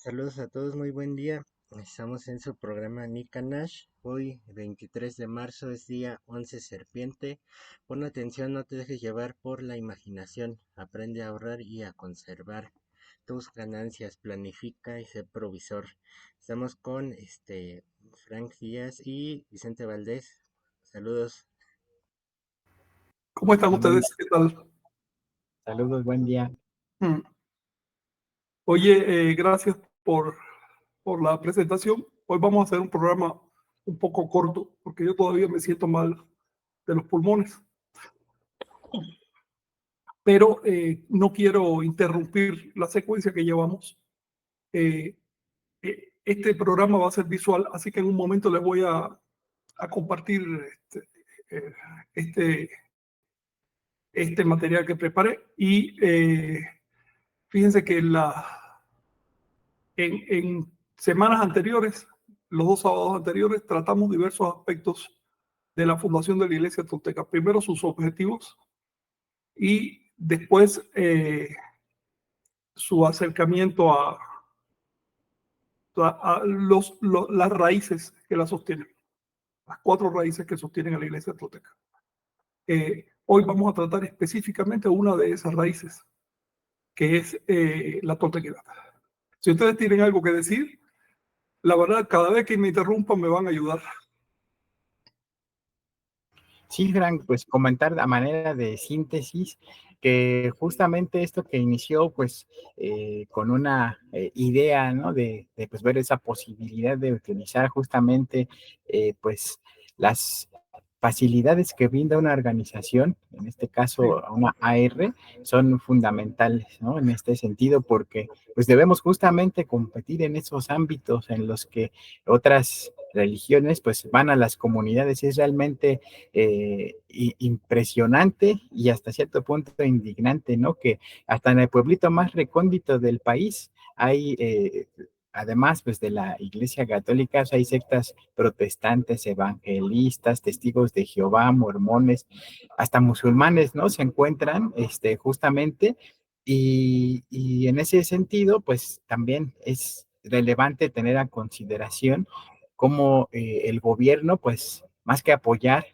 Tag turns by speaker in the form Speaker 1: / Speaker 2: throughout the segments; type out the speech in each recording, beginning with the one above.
Speaker 1: Saludos a todos, muy buen día. Estamos en su programa Nika Nash. Hoy, 23 de marzo, es día 11 Serpiente. Pon atención, no te dejes llevar por la imaginación. Aprende a ahorrar y a conservar tus ganancias. Planifica y sé provisor. Estamos con Frank Díaz y Vicente Valdés. Saludos.
Speaker 2: ¿Cómo están
Speaker 3: Buen
Speaker 2: ustedes? ¿Qué tal?
Speaker 3: Saludos, buen día.
Speaker 2: Mm. Oye, gracias por la presentación. Hoy vamos a hacer un programa un poco corto porque yo todavía me siento mal de los pulmones, pero no quiero interrumpir la secuencia que llevamos. Eh, este programa va a ser visual, así que en un momento les voy a compartir eh, este, este material que preparé y fíjense que en semanas anteriores, los 2 sábados anteriores, tratamos diversos aspectos de la fundación de la Iglesia Tolteca. Primero sus objetivos y después su acercamiento a las raíces que la sostienen, las 4 raíces que sostienen a la Iglesia Tolteca. Hoy vamos a tratar específicamente una de esas raíces, que es la toltequidad. Si ustedes tienen algo que decir, la verdad, cada vez que me interrumpan me van a ayudar.
Speaker 3: Sí, Frank, pues comentar a manera de síntesis que justamente esto que inició pues con una idea, ¿no? De pues ver esa posibilidad de utilizar justamente pues las facilidades que brinda una organización, en este caso una AR, son fundamentales, ¿no? En este sentido, porque pues debemos justamente competir en esos ámbitos en los que otras religiones pues van a las comunidades. Es realmente impresionante y hasta cierto punto indignante, ¿no? Que hasta en el pueblito más recóndito del país hay además pues de la Iglesia Católica, hay sectas protestantes, evangelistas, testigos de Jehová, mormones, hasta musulmanes, ¿no? Se encuentran justamente y en ese sentido pues también es relevante tener a consideración cómo el gobierno pues más que apoyar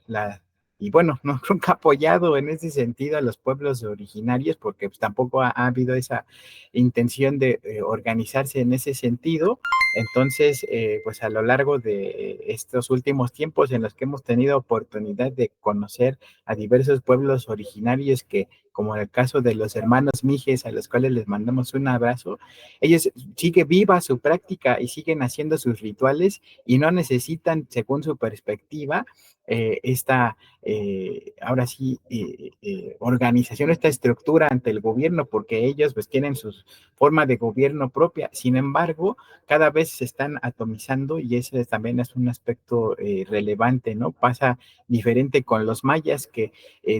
Speaker 3: y bueno, no nunca ha apoyado en ese sentido a los pueblos originarios porque pues, tampoco ha habido esa intención de organizarse en ese sentido. Entonces, pues a lo largo de estos últimos tiempos en los que hemos tenido oportunidad de conocer a diversos pueblos originarios que, como en el caso de los hermanos Mijes, a los cuales les mandamos un abrazo, ellos siguen viva su práctica y siguen haciendo sus rituales y no necesitan, según su perspectiva, esta ahora sí, organización, esta estructura ante el gobierno, porque ellos pues tienen su forma de gobierno propia. Sin embargo, cada vez se están atomizando y ese también es un aspecto relevante, ¿no? Pasa diferente con los mayas que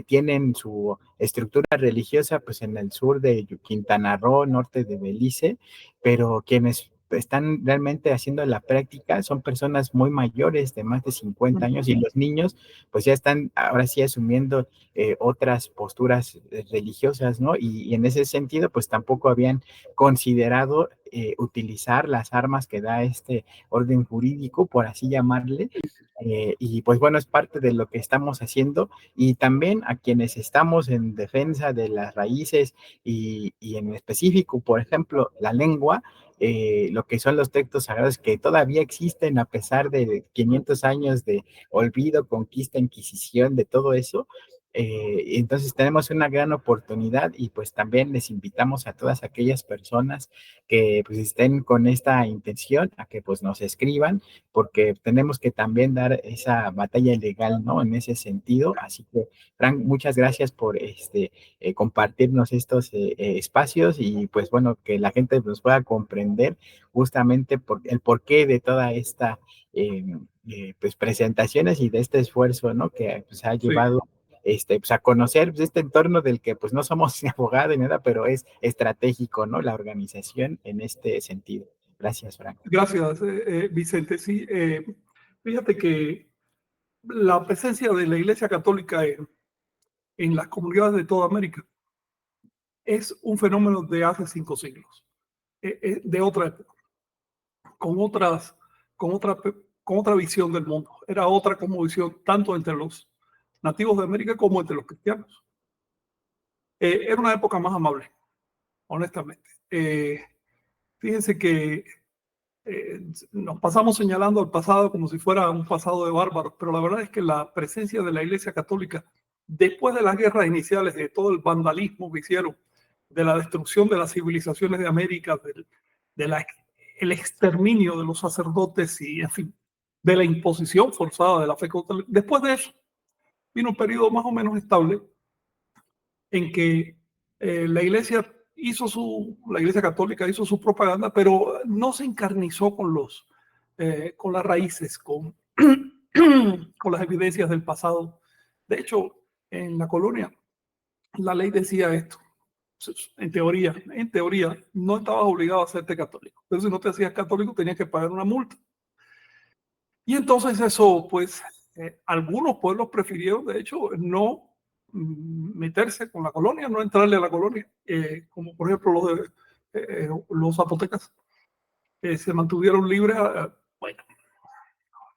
Speaker 3: tienen su estructura religiosa pues en el sur de Quintana Roo, norte de Belice, pero quienes están realmente haciendo la práctica son personas muy mayores de más de 50 años y los niños pues ya están ahora sí asumiendo otras posturas religiosas, ¿no? Y en ese sentido, pues tampoco habían considerado utilizar las armas que da este orden jurídico, por así llamarle, y pues bueno, es parte de lo que estamos haciendo y también a quienes estamos en defensa de las raíces y en específico, por ejemplo, la lengua, lo que son los textos sagrados que todavía existen a pesar de 500 años de olvido, conquista, inquisición, de todo eso. Entonces tenemos una gran oportunidad y pues también les invitamos a todas aquellas personas que pues estén con esta intención a que pues nos escriban porque tenemos que también dar esa batalla legal, ¿no? En ese sentido. Así que, Frank, muchas gracias por compartirnos estos espacios y pues bueno, que la gente nos pueda comprender justamente el porqué de toda esta pues presentaciones y de este esfuerzo, ¿no? Que pues ha llevado pues a conocer pues, este entorno del que pues no somos abogados ni nada, pero es estratégico, ¿no? La organización en este sentido. Gracias, Frank.
Speaker 2: Gracias, Vicente. Sí, fíjate que la presencia de la Iglesia Católica en las comunidades de toda América es un fenómeno de hace 5 siglos, de otra época. con otras, con otra visión del mundo. Era otra como visión tanto entre los nativos de América como entre los cristianos. Era una época más amable, honestamente. Fíjense que nos pasamos señalando al pasado como si fuera un pasado de bárbaros, pero la verdad es que la presencia de la Iglesia Católica, después de las guerras iniciales, de todo el vandalismo que hicieron, de la destrucción de las civilizaciones de América, el exterminio de los sacerdotes y, en fin, de la imposición forzada de la fe católica, después de eso vino un periodo más o menos estable en que la Iglesia Católica hizo su propaganda, pero no se encarnizó con las raíces, con las evidencias del pasado. De hecho, en la colonia, la ley decía esto. En teoría, no estabas obligado a hacerte católico. Pero si no te hacías católico, tenías que pagar una multa. Y entonces eso, pues, algunos pueblos prefirieron, de hecho, no meterse con la colonia, no entrarle a la colonia, como por ejemplo los zapotecas, se mantuvieron libres, bueno,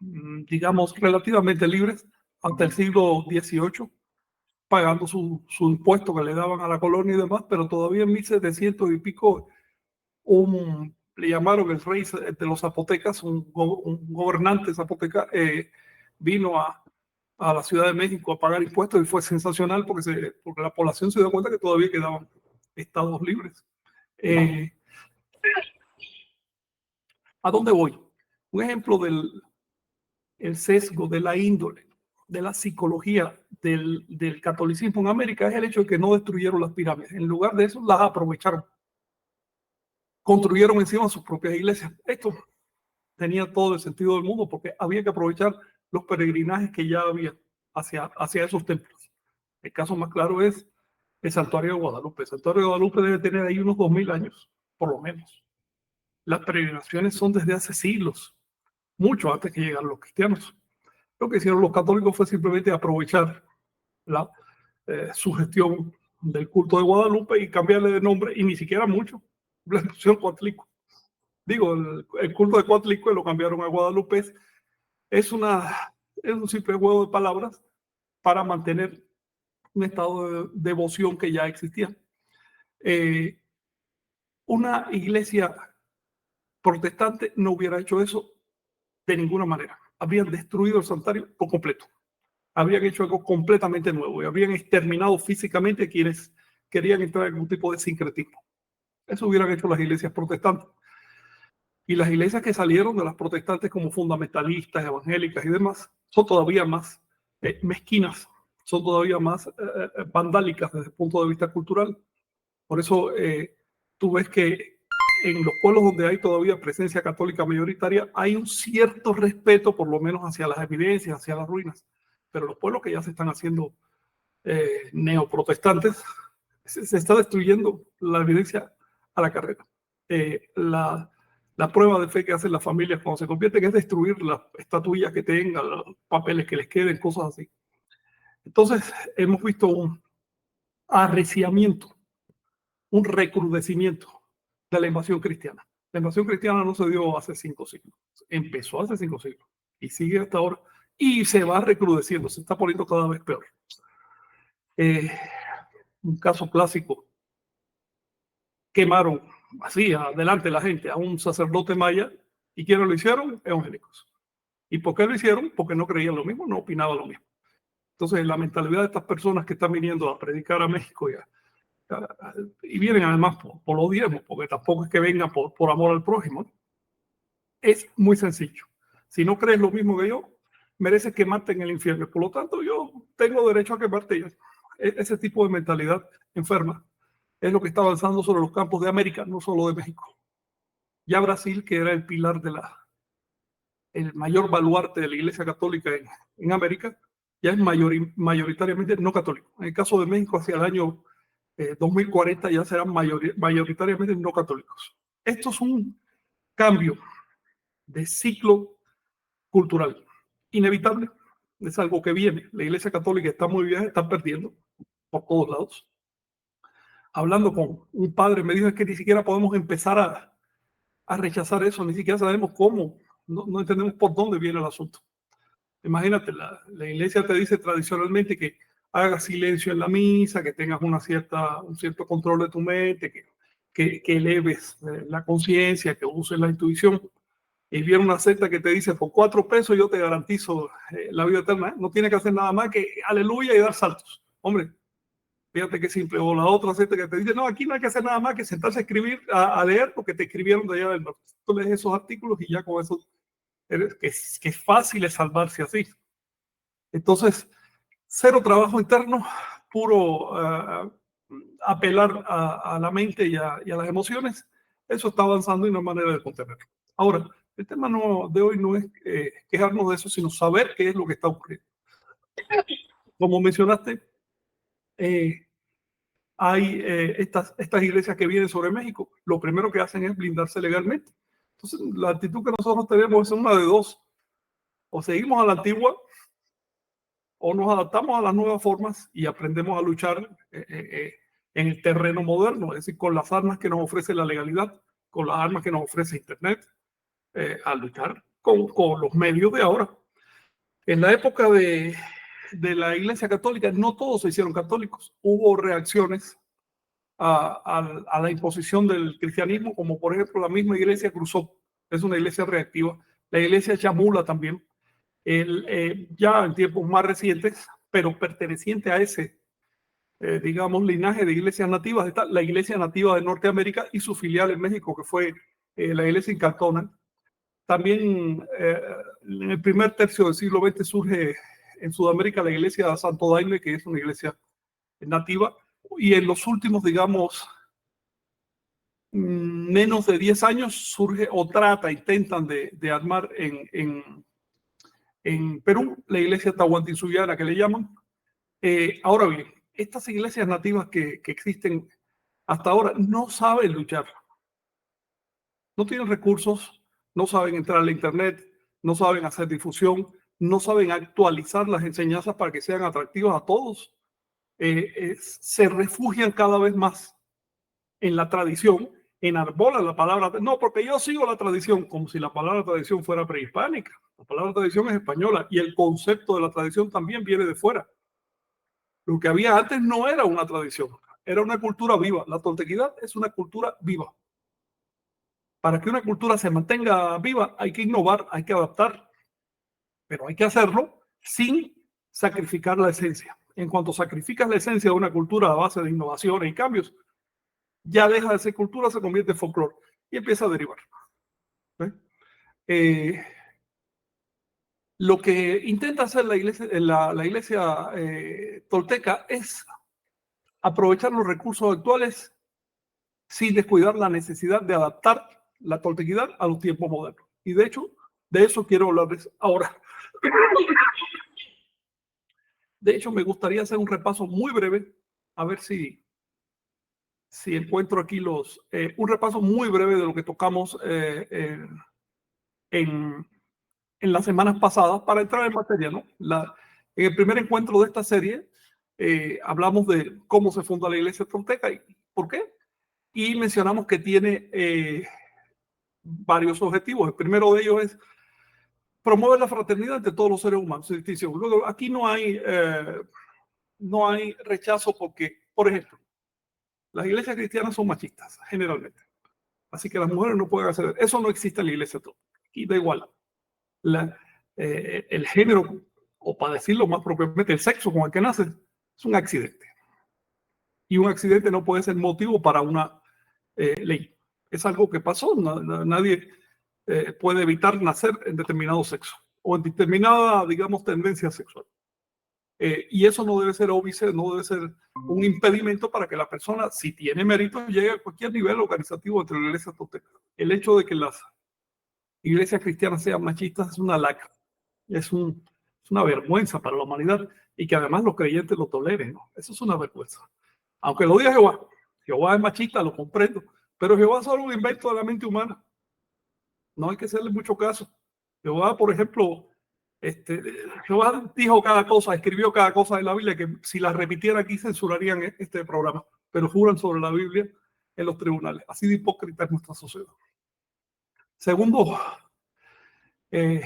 Speaker 2: digamos, relativamente libres hasta el siglo XVIII, pagando su impuesto que le daban a la colonia y demás, pero todavía en 1700 y pico, le llamaron el rey de los zapotecas, un gobernante zapoteca, vino a la Ciudad de México a pagar impuestos y fue sensacional porque la población se dio cuenta que todavía quedaban estados libres. ¿A dónde voy? Un ejemplo del sesgo, de la índole, de la psicología del catolicismo en América es el hecho de que no destruyeron las pirámides. En lugar de eso, las aprovecharon. Construyeron encima sus propias iglesias. Esto tenía todo el sentido del mundo porque había que aprovechar los peregrinajes que ya había hacia esos templos. El caso más claro es el Santuario de Guadalupe. El Santuario de Guadalupe debe tener ahí unos 2000 años, por lo menos. Las peregrinaciones son desde hace siglos, mucho antes que llegaran los cristianos. Lo que hicieron los católicos fue simplemente aprovechar la sugestión del culto de Guadalupe y cambiarle de nombre, y ni siquiera mucho. Le pusieron Coatlicue. Digo, el culto de Coatlicue lo cambiaron a Guadalupe. Es un simple juego de palabras para mantener un estado de devoción que ya existía. Una iglesia protestante no hubiera hecho eso de ninguna manera. Habrían destruido el santuario por completo. Habrían hecho algo completamente nuevo y habrían exterminado físicamente a quienes querían entrar en algún tipo de sincretismo. Eso hubieran hecho las iglesias protestantes. Y las iglesias que salieron de las protestantes como fundamentalistas, evangélicas y demás, son todavía más mezquinas, son todavía más vandálicas desde el punto de vista cultural. Por eso tú ves que en los pueblos donde hay todavía presencia católica mayoritaria, hay un cierto respeto, por lo menos hacia las evidencias, hacia las ruinas. Pero los pueblos que ya se están haciendo neoprotestantes, se está destruyendo la evidencia a la carrera. La prueba de fe que hacen las familias cuando se convierten es destruir las estatuillas que tengan, los papeles que les queden, cosas así. Entonces, hemos visto un arreciamiento, un recrudecimiento de la invasión cristiana. La invasión cristiana no se dio hace 5 siglos, empezó hace 5 siglos y sigue hasta ahora y se va recrudeciendo, se está poniendo cada vez peor. Un caso clásico, quemaron así adelante la gente a un sacerdote maya. ¿Y quiénes lo hicieron? Evangélicos. ¿Y por qué lo hicieron? Porque no creían lo mismo, no opinaban lo mismo. Entonces, la mentalidad de estas personas que están viniendo a predicar a México y vienen además por los diezmos, porque tampoco es que vengan por amor al prójimo, ¿no? Es muy sencillo. Si no crees lo mismo que yo, mereces quemarte en el infierno. Por lo tanto, yo tengo derecho a quemarte. Ese tipo de mentalidad enferma es lo que está avanzando sobre los campos de América, no solo de México. Ya Brasil, que era el pilar el mayor baluarte de la Iglesia Católica en América, ya es mayoritariamente no católico. En el caso de México, hacia el año 2040 ya serán mayoritariamente no católicos. Esto es un cambio de ciclo cultural inevitable. Es algo que viene. La Iglesia Católica está muy bien, está perdiendo por todos lados. Hablando con un padre, me dijo que ni siquiera podemos empezar a rechazar eso, ni siquiera sabemos cómo, no entendemos por dónde viene el asunto. Imagínate, la iglesia te dice tradicionalmente que hagas silencio en la misa, que tengas un cierto control de tu mente, que eleves la conciencia, que uses la intuición. Y viene una secta que te dice, por 4 pesos yo te garantizo la vida eterna. No tienes que hacer nada más que aleluya y dar saltos. Hombre, fíjate qué simple. O la otra secta que te dice, no, aquí no hay que hacer nada más que sentarse a escribir, a leer, porque te escribieron de allá del norte. Tú lees esos artículos y ya con eso, que es fácil es salvarse así. Entonces, cero trabajo interno, puro apelar a la mente y a las emociones. Eso está avanzando y no hay manera de contenerlo. Ahora, el tema de hoy no es quejarnos de eso, sino saber qué es lo que está ocurriendo. Como mencionaste, hay estas iglesias que vienen sobre México. Lo primero que hacen es blindarse legalmente. Entonces, la actitud que nosotros tenemos es una de dos. O seguimos a la antigua, o nos adaptamos a las nuevas formas y aprendemos a luchar en el terreno moderno, es decir, con las armas que nos ofrece la legalidad, con las armas que nos ofrece Internet, a luchar con los medios de ahora. En la época de la Iglesia Católica, no todos se hicieron católicos. Hubo reacciones a la imposición del cristianismo, como por ejemplo la misma iglesia cruzó, es una iglesia reactiva. La iglesia chamula también, ya en tiempos más recientes, pero perteneciente a ese, digamos, linaje de iglesias nativas, está la iglesia nativa de Norteamérica y su filial en México, que fue la iglesia Incaltona. También en el primer tercio del siglo XX surge en Sudamérica la iglesia Santo Daime, que es una iglesia nativa, y en los últimos, digamos, menos de 10 años surge o intentan de armar en Perú la iglesia tahuantinsullana, que le llaman. Ahora bien, estas iglesias nativas que existen hasta ahora no saben luchar, no tienen recursos, no saben entrar a la internet, no saben hacer difusión, no saben actualizar las enseñanzas para que sean atractivas a todos. Se refugian cada vez más en la tradición, enarbolan la palabra, no, porque yo sigo la tradición, como si la palabra tradición fuera prehispánica. La palabra tradición es española y el concepto de la tradición también viene de fuera. Lo que había antes no era una tradición, era una cultura viva. La toltequidad es una cultura viva. Para que una cultura se mantenga viva hay que innovar, hay que adaptar, pero hay que hacerlo sin sacrificar la esencia. En cuanto sacrificas la esencia de una cultura a base de innovaciones y cambios, ya deja de ser cultura, se convierte en folclore y empieza a derivar. Lo que intenta hacer la iglesia tolteca es aprovechar los recursos actuales sin descuidar la necesidad de adaptar la toltequidad a los tiempos modernos. Y de hecho, de eso quiero hablarles ahora. De hecho, me gustaría hacer un repaso muy breve, a ver si encuentro aquí un repaso muy breve de lo que tocamos en las semanas pasadas para entrar en materia, ¿no? En el primer encuentro de esta serie hablamos de cómo se funda la iglesia tolteca y por qué. Y mencionamos que tiene varios objetivos. El primero de ellos es promover la fraternidad entre todos los seres humanos. Luego, aquí no hay rechazo porque, por ejemplo, las iglesias cristianas son machistas, generalmente. Así que las mujeres no pueden hacer eso. No existe en la iglesia tolteca. Y da igual. El género, o para decirlo más propiamente, el sexo con el que naces, es un accidente. Y un accidente no puede ser motivo para una ley. Es algo que pasó. Nadie puede evitar nacer en determinado sexo o en determinada, digamos, tendencia sexual. Y eso no debe ser óbice, no debe ser un impedimento para que la persona, si tiene mérito, llegue a cualquier nivel organizativo entre la iglesia tolteca. El hecho de que las iglesias cristianas sean machistas es una lacra. Es una vergüenza para la humanidad y que además los creyentes lo toleren, ¿no? Eso es una vergüenza. Aunque lo diga Jehová. Jehová es machista, lo comprendo. Pero Jehová es solo un invento de la mente humana. No hay que hacerle mucho caso. Jehová, por ejemplo, Jehová dijo cada cosa, escribió cada cosa de la Biblia que si la repitiera aquí censurarían este programa. Pero juran sobre la Biblia en los tribunales. Así de hipócrita es nuestra sociedad. Segundo, el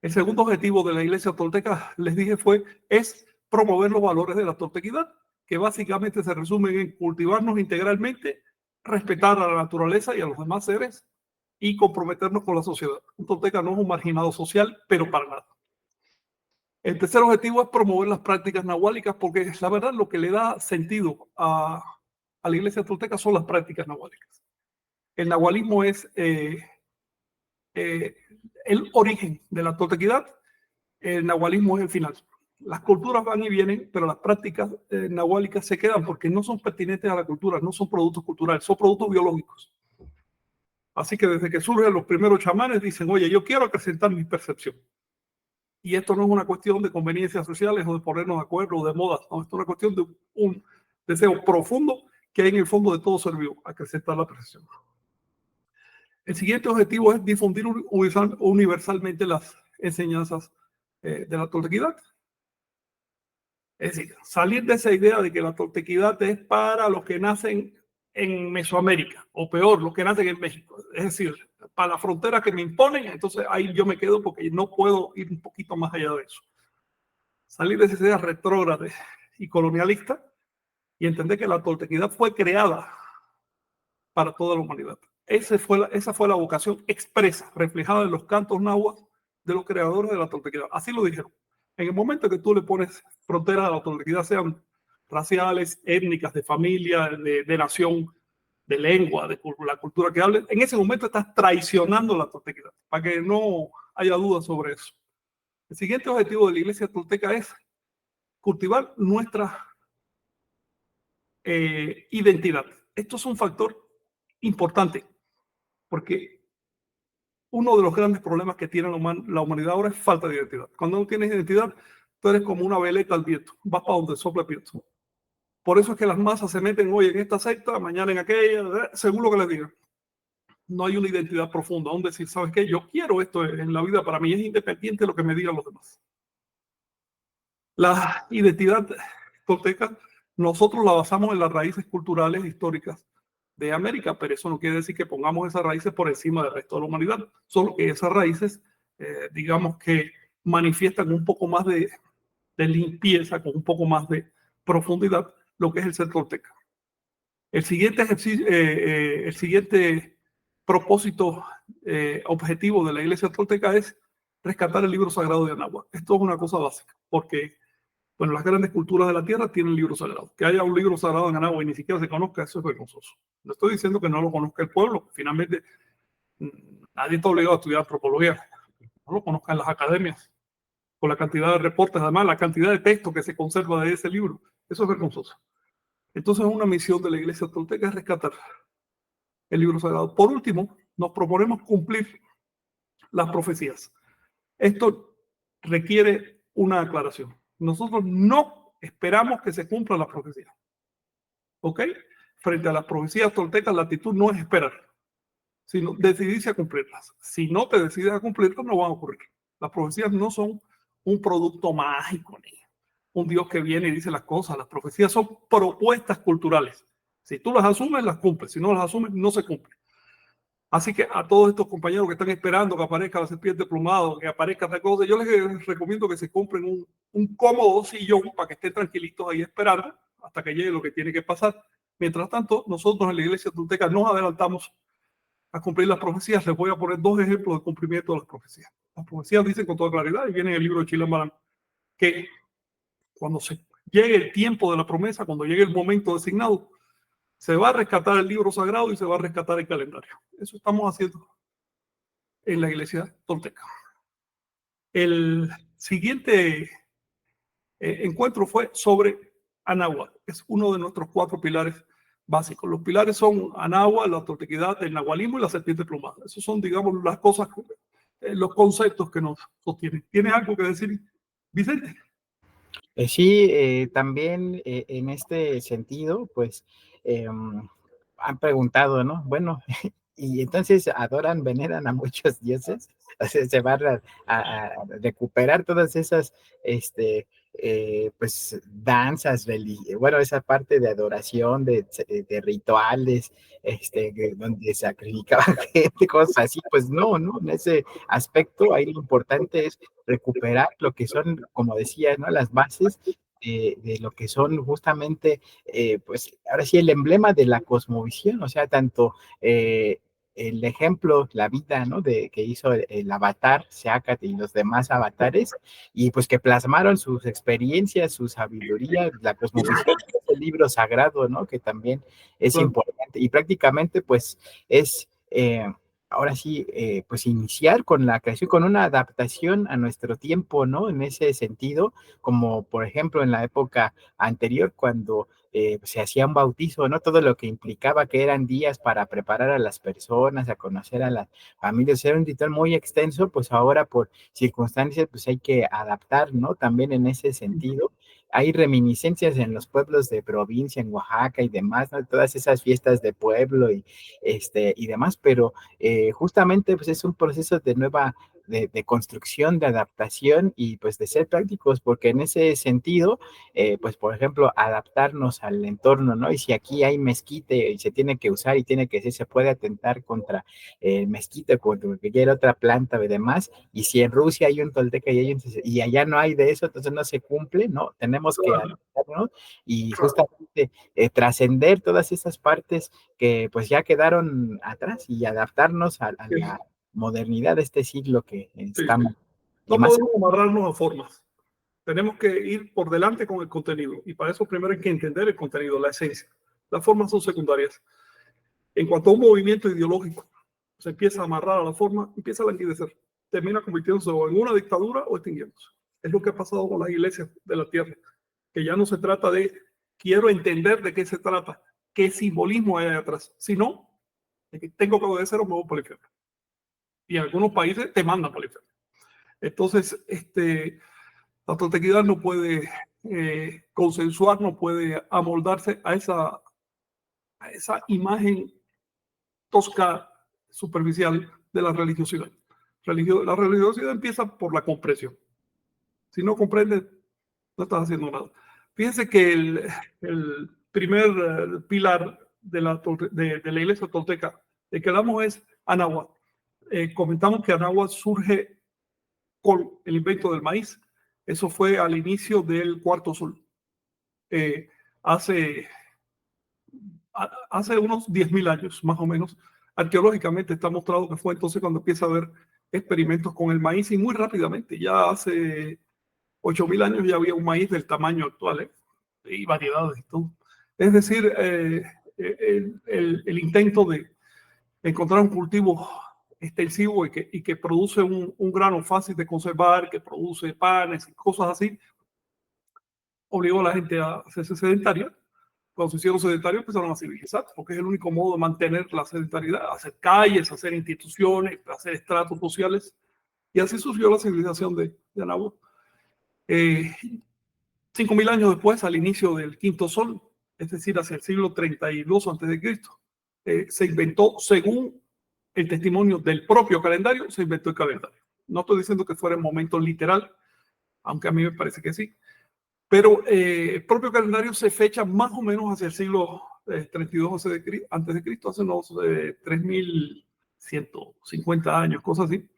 Speaker 2: segundo objetivo de la Iglesia Tolteca, les dije, es promover los valores de la toltequidad, que básicamente se resumen en cultivarnos integralmente, respetar a la naturaleza y a los demás seres y comprometernos con la sociedad. Un tolteca no es un marginado social, pero para nada. El tercer objetivo es promover las prácticas nahuálicas, porque la verdad lo que le da sentido a la Iglesia Tolteca son las prácticas nahuálicas. El nahualismo es el origen de la toltequidad, el nahualismo es el final. Las culturas van y vienen, pero las prácticas nahuálicas se quedan porque no son pertinentes a la cultura, no son productos culturales, son productos biológicos. Así que desde que surgen los primeros chamanes dicen, oye, yo quiero acrecentar mi percepción. Y esto no es una cuestión de conveniencias sociales o de ponernos de acuerdo o de moda, no, esto es una cuestión de un deseo profundo que hay en el fondo de todo ser vivo, acrecentar la percepción. El siguiente objetivo es difundir universalmente las enseñanzas de la toltequidad. Es decir, salir de esa idea de que la toltequidad es para los que nacen en Mesoamérica, o peor, los que nacen en México. Es decir, para la frontera que me imponen, entonces ahí yo me quedo porque no puedo ir un poquito más allá de eso. Salir de esa idea retrógrada y colonialista y entender que la toltequidad fue creada para toda la humanidad. Esa fue la vocación expresa, reflejada en los cantos náhuatl de los creadores de la toltequidad. Así lo dijeron. En el momento que tú le pones fronteras a la toltequidad, sean raciales, étnicas, de familia, de nación, de lengua, de la cultura que hables, en ese momento estás traicionando la toltequidad, para que no haya dudas sobre eso. El siguiente objetivo de la Iglesia Tolteca es cultivar nuestra identidad. Esto es un factor importante, porque uno de los grandes problemas que tiene la humanidad ahora es falta de identidad. Cuando no tienes identidad, tú eres como una veleta al viento, vas para donde sopla el viento. Por eso es que las masas se meten hoy en esta secta, mañana en aquella, según lo que les digan. No hay una identidad profunda, aún decir, ¿sabes qué? Yo quiero esto en la vida, para mí es independiente de lo que me digan los demás. La identidad tolteca, nosotros la basamos en las raíces culturales históricas de América, pero eso no quiere decir que pongamos esas raíces por encima del resto de la humanidad, solo que esas raíces, digamos que manifiestan un poco más de limpieza, con un poco más de profundidad, lo que es el ser tolteca. El siguiente propósito objetivo de la Iglesia Tolteca es rescatar el libro sagrado de Anáhuac. Esto es una cosa básica, porque bueno, las grandes culturas de la Tierra tienen libros sagrados. Que haya un libro sagrado en Anáhuac y ni siquiera se conozca, eso es vergonzoso. No estoy diciendo que no lo conozca el pueblo. Finalmente, nadie está obligado a estudiar antropología. No lo conozcan las academias. Con la cantidad de reportes, además, la cantidad de texto que se conserva de ese libro. Eso es vergonzoso. Entonces, una misión de la Iglesia Tolteca es rescatar el libro sagrado. Por último, nos proponemos cumplir las profecías. Esto requiere una aclaración. Nosotros no esperamos que se cumplan las profecías. ¿Ok? Frente a las profecías toltecas, la actitud no es esperar, sino decidirse a cumplirlas. Si no te decides a cumplirlas, no van a ocurrir. Las profecías no son un producto mágico, ni un Dios que viene y dice las cosas. Las profecías son propuestas culturales. Si tú las asumes, las cumples. Si no las asumes, no se cumplen. Así que a todos estos compañeros que están esperando que aparezca la serpiente plumada, que aparezca otra cosa, yo les recomiendo que se compren un cómodo sillón para que estén tranquilitos ahí esperando hasta que llegue lo que tiene que pasar. Mientras tanto, nosotros en la Iglesia Tolteca nos adelantamos a cumplir las profecías. Les voy a poner dos ejemplos de cumplimiento de las profecías. Las profecías dicen con toda claridad, y viene en el libro de Chilambalam, que cuando se llegue el tiempo de la promesa, cuando llegue el momento designado, se va a rescatar el libro sagrado y se va a rescatar el calendario. Eso estamos haciendo en la Iglesia Tolteca. El siguiente encuentro fue sobre Anáhuac, que es uno de nuestros 4 pilares básicos. Los pilares son Anáhuac, la toltequidad, el nahualismo y la serpiente plumada. Esos son, digamos, las cosas, los conceptos que nos sostienen. ¿Tienes algo que decir, Vicente?
Speaker 3: Sí, también en este sentido, pues han preguntado, ¿no? Bueno, y entonces adoran, veneran a muchos dioses, o sea, se van a recuperar todas esas pues danzas, bueno, esa parte de adoración, de rituales, donde sacrificaban gente, cosas así, pues no, en ese aspecto ahí lo importante es recuperar lo que son, como decía, ¿no? Las bases de lo que son justamente, pues ahora sí, el emblema de la cosmovisión, o sea, tanto el ejemplo, la vida, ¿no? Que hizo el avatar, Seacat y los demás avatares, y pues que plasmaron sus experiencias, su sabiduría, la cosmovisión, el libro sagrado, ¿no? Que también es
Speaker 2: Claro.
Speaker 3: importante, y prácticamente pues es... ahora sí, pues iniciar con la creación, con una adaptación a nuestro tiempo, ¿no? En ese sentido, como por ejemplo en la época anterior, cuando se hacía un bautizo, ¿no? Todo lo que implicaba que eran días para preparar a las personas, a conocer a las familias, era un ritual muy extenso, pues ahora por circunstancias, pues hay que adaptar, ¿no? También en ese sentido. Hay reminiscencias en los pueblos de provincia, en Oaxaca y demás, ¿no? Todas esas fiestas de pueblo y demás, pero justamente pues es un proceso de nueva, de construcción, de adaptación y pues de ser prácticos, porque en ese sentido, pues por ejemplo, adaptarnos al entorno, ¿no? Y si aquí hay mezquite y se tiene que usar y tiene que ser, se puede atentar contra el mezquite, contra cualquier otra planta y demás, y si en Rusia hay un tolteca y allá no hay de eso, entonces no se cumple, ¿no? Tenemos que adaptarnos y justamente trascender todas esas partes que pues ya quedaron atrás y adaptarnos a la modernidad de este siglo que estamos.
Speaker 2: No podemos amarrarnos a formas. Tenemos que ir por delante con el contenido y para eso primero hay que entender el contenido, la esencia. Las formas son secundarias. En cuanto a un movimiento ideológico se empieza a amarrar a la forma, empieza a languidecer, termina convirtiéndose o en una dictadura o extinguiéndose. Es lo que ha pasado con las iglesias de la tierra, que ya no se trata de quiero entender de qué se trata, qué simbolismo hay atrás, sino de que tengo que obedecer o me voy por el infierno. Y en algunos países te mandan por el infierno. Entonces, la toltequidad no puede consensuar, no puede amoldarse a esa imagen tosca, superficial de la religiosidad. La religiosidad empieza por la comprensión. Si no comprendes, no estás haciendo nada. Fíjense que el primer pilar de la iglesia tolteca de que hablamos es Anáhuac. Comentamos que Anáhuac surge con el invento del maíz. Eso fue al inicio del Cuarto Sol. Hace unos 10.000 años, más o menos. Arqueológicamente está mostrado que fue entonces cuando empieza a haber experimentos con el maíz y muy rápidamente, ya hace 8.000 años ya había un maíz del tamaño actual y variedades. ¿No? Es decir, el intento de encontrar un cultivo extensivo y que produce un grano fácil de conservar, que produce panes y cosas así, obligó a la gente a hacerse sedentaria. Cuando se hicieron sedentarios empezaron a civilizar, porque es el único modo de mantener la sedentariedad, hacer calles, hacer instituciones, hacer estratos sociales, y así surgió la civilización de Anáhuac. 5.000 años después, al inicio del quinto sol, es decir, hacia el siglo 32 a.C., se inventó, según el testimonio del propio calendario, se inventó el calendario. No estoy diciendo que fuera en momento literal, aunque a mí me parece que sí, pero el propio calendario se fecha más o menos hacia el siglo 32 antes de Cristo, hace unos 3.150 años, cosas así.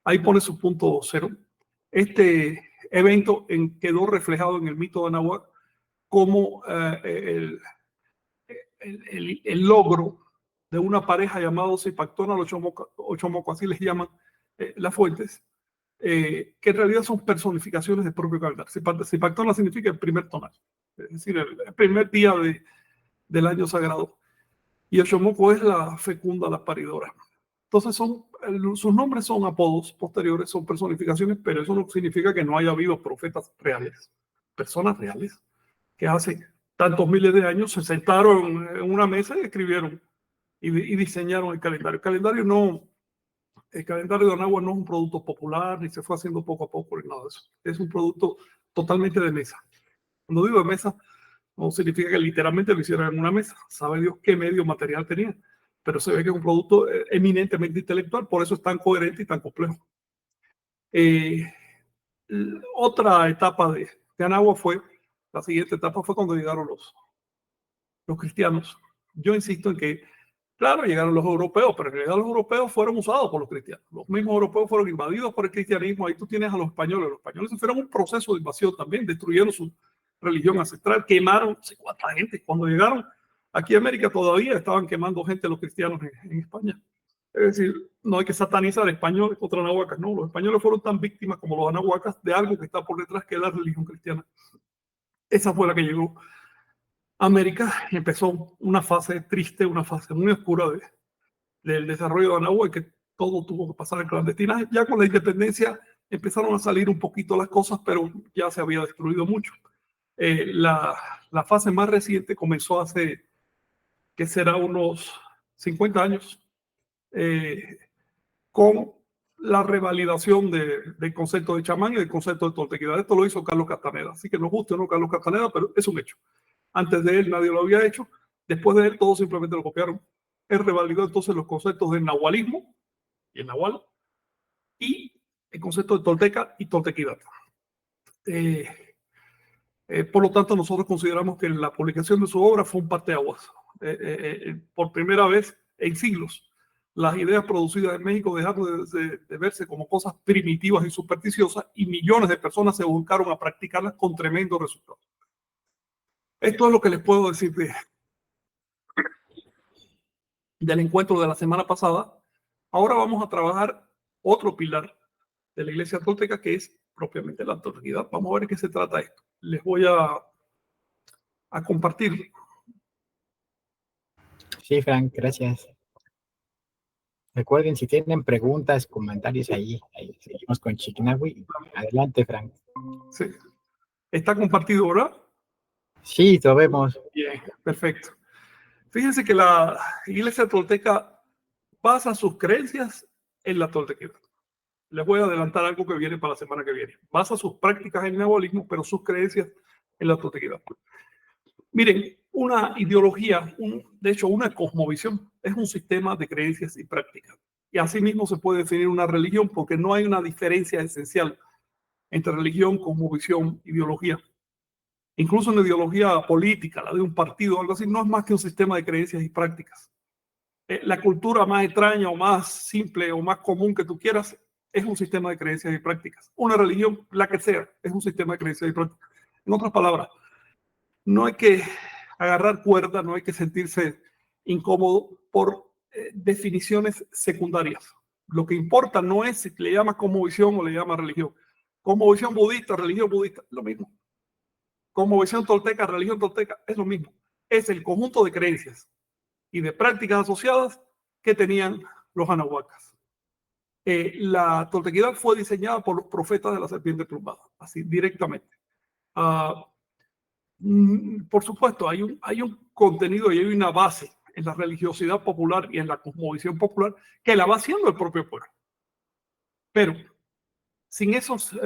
Speaker 2: Ahí pone su punto cero. Este evento quedó reflejado en el mito de Anáhuac como el logro de una pareja llamada Zipactona, los Ochomoco, así les llaman las fuentes, que en realidad son personificaciones del propio calendario. Zipactona significa el primer tonal, es decir, el primer día del año sagrado. Y Ochomoco es la fecunda, la paridora. Entonces sus nombres son apodos posteriores, son personificaciones, pero eso no significa que no haya habido profetas reales, personas reales, que hace tantos miles de años se sentaron en una mesa y escribieron y diseñaron el calendario. El calendario de Anáhuac no es un producto popular, ni se fue haciendo poco a poco, ni nada de eso. Es un producto totalmente de mesa. Cuando digo de mesa, no significa que literalmente lo hicieran en una mesa. Sabe Dios qué medio material tenía. Pero se ve que es un producto eminentemente intelectual, por eso es tan coherente y tan complejo. Otra etapa de Anáhuac la siguiente etapa fue cuando llegaron los cristianos. Yo insisto en que, claro, llegaron los europeos, pero en realidad los europeos fueron usados por los cristianos. Los mismos europeos fueron invadidos por el cristianismo. Ahí tú tienes a los españoles. Los españoles sufrieron un proceso de invasión también, destruyeron su religión ancestral, quemaron no sé cuánta gente. Cuando llegaron aquí a América todavía estaban quemando gente los cristianos en España. Es decir, no hay que satanizar españoles contra anahuacas, no. Los españoles fueron tan víctimas como los anahuacas de algo que está por detrás, que es la religión cristiana. Esa fue la que llegó a América y empezó una fase triste, una fase muy oscura del desarrollo de Anáhuac, que todo tuvo que pasar en clandestinaje. Ya con la independencia empezaron a salir un poquito las cosas, pero ya se había destruido mucho. La fase más reciente comenzó hace, que será unos 50 años, con la revalidación del concepto de chamán y del concepto de toltequidad. Esto lo hizo Carlos Castaneda, así que nos guste o no Carlos Castaneda, pero es un hecho. Antes de él nadie lo había hecho, después de él todos simplemente lo copiaron. Él revalidó entonces los conceptos del nahualismo y el nahual y el concepto de tolteca y toltequidad. Por lo tanto, nosotros consideramos que la publicación de su obra fue un parteaguas. Por primera vez en siglos, las ideas producidas en México dejaron de verse como cosas primitivas y supersticiosas, y millones de personas se volcaron a practicarlas con tremendos resultados. Esto es lo que les puedo decir del encuentro de la semana pasada. Ahora vamos a trabajar otro pilar de la iglesia tolteca, que es propiamente la toltequidad. Vamos a ver de qué se trata esto. Les voy a compartir.
Speaker 3: Sí, Frank, gracias. Recuerden, si tienen preguntas, comentarios ahí seguimos con Chiknawi. Adelante, Frank.
Speaker 2: Sí. ¿Está compartido, verdad?
Speaker 3: Sí, lo vemos.
Speaker 2: Bien, perfecto. Fíjense que la iglesia tolteca basa sus creencias en la toltequidad. Les voy a adelantar algo que viene para la semana que viene. Basa sus prácticas en el nahualismo, pero sus creencias en la toltequidad. Miren, una ideología, de hecho una cosmovisión, es un sistema de creencias y prácticas. Y asimismo se puede definir una religión, porque no hay una diferencia esencial entre religión, cosmovisión, ideología. Incluso una ideología política, la de un partido o algo así, no es más que un sistema de creencias y prácticas. La cultura más extraña o más simple o más común que tú quieras es un sistema de creencias y prácticas. Una religión, la que sea, es un sistema de creencias y prácticas. En otras palabras, no hay que agarrar cuerda, no hay que sentirse incómodo por definiciones secundarias. Lo que importa no es si le llamas cosmovisión o le llamas religión. Cosmovisión budista, religión budista, lo mismo. Cosmovisión tolteca, religión tolteca, es lo mismo. Es el conjunto de creencias y de prácticas asociadas que tenían los anahuacas. La toltequidad fue diseñada por los profetas de la serpiente plumada, así directamente. Por supuesto, hay un contenido y hay una base en la religiosidad popular y en la cosmovisión popular que la va haciendo el propio pueblo. Pero sin esos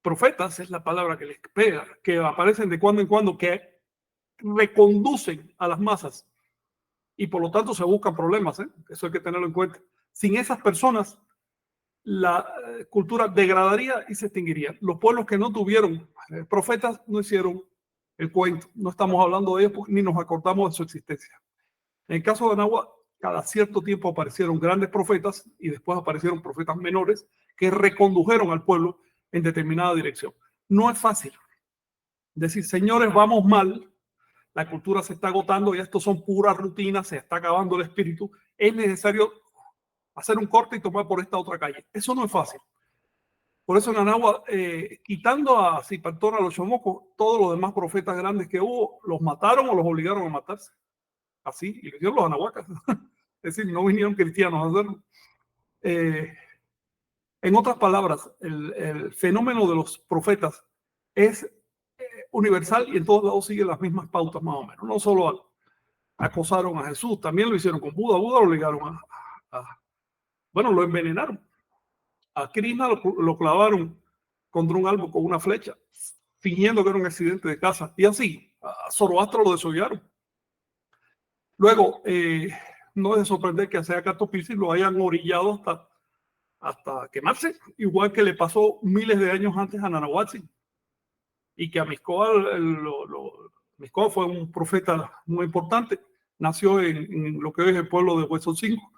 Speaker 2: profetas, es la palabra que les pega, que aparecen de cuando en cuando, que reconducen a las masas y por lo tanto se buscan problemas, eso hay que tenerlo en cuenta. Sin esas personas, la cultura degradaría y se extinguiría. Los pueblos que no tuvieron profetas no hicieron el cuento. No estamos hablando de ellos ni nos acordamos de su existencia. En el caso de Anáhuac, cada cierto tiempo aparecieron grandes profetas y después aparecieron profetas menores que recondujeron al pueblo en determinada dirección. No es fácil decir, señores, vamos mal, la cultura se está agotando y esto son puras rutinas, se está acabando el espíritu. Es necesario hacer un corte y tomar por esta otra calle. Eso no es fácil. Por eso en Anáhuac, quitando a Zipantor, a los Chomocos, todos los demás profetas grandes que hubo, los mataron o los obligaron a matarse. Así, y lo hicieron los anahuacas. Es decir, no vinieron cristianos a hacerlo. En otras palabras, el fenómeno de los profetas es universal y en todos lados sigue las mismas pautas más o menos. No solo acosaron a Jesús, también lo hicieron con Buda. Buda lo obligaron bueno, lo envenenaron. A Krishna lo clavaron contra un árbol con una flecha, fingiendo que era un accidente de caza. Y así, a Zoroastro lo desollaron. Luego, no es de sorprender que a Seacatl lo hayan orillado hasta quemarse, igual que le pasó miles de años antes a Nanahuatzin. y que a Mixcoac fue un profeta muy importante, nació en lo que hoy es el pueblo de Huesocingo,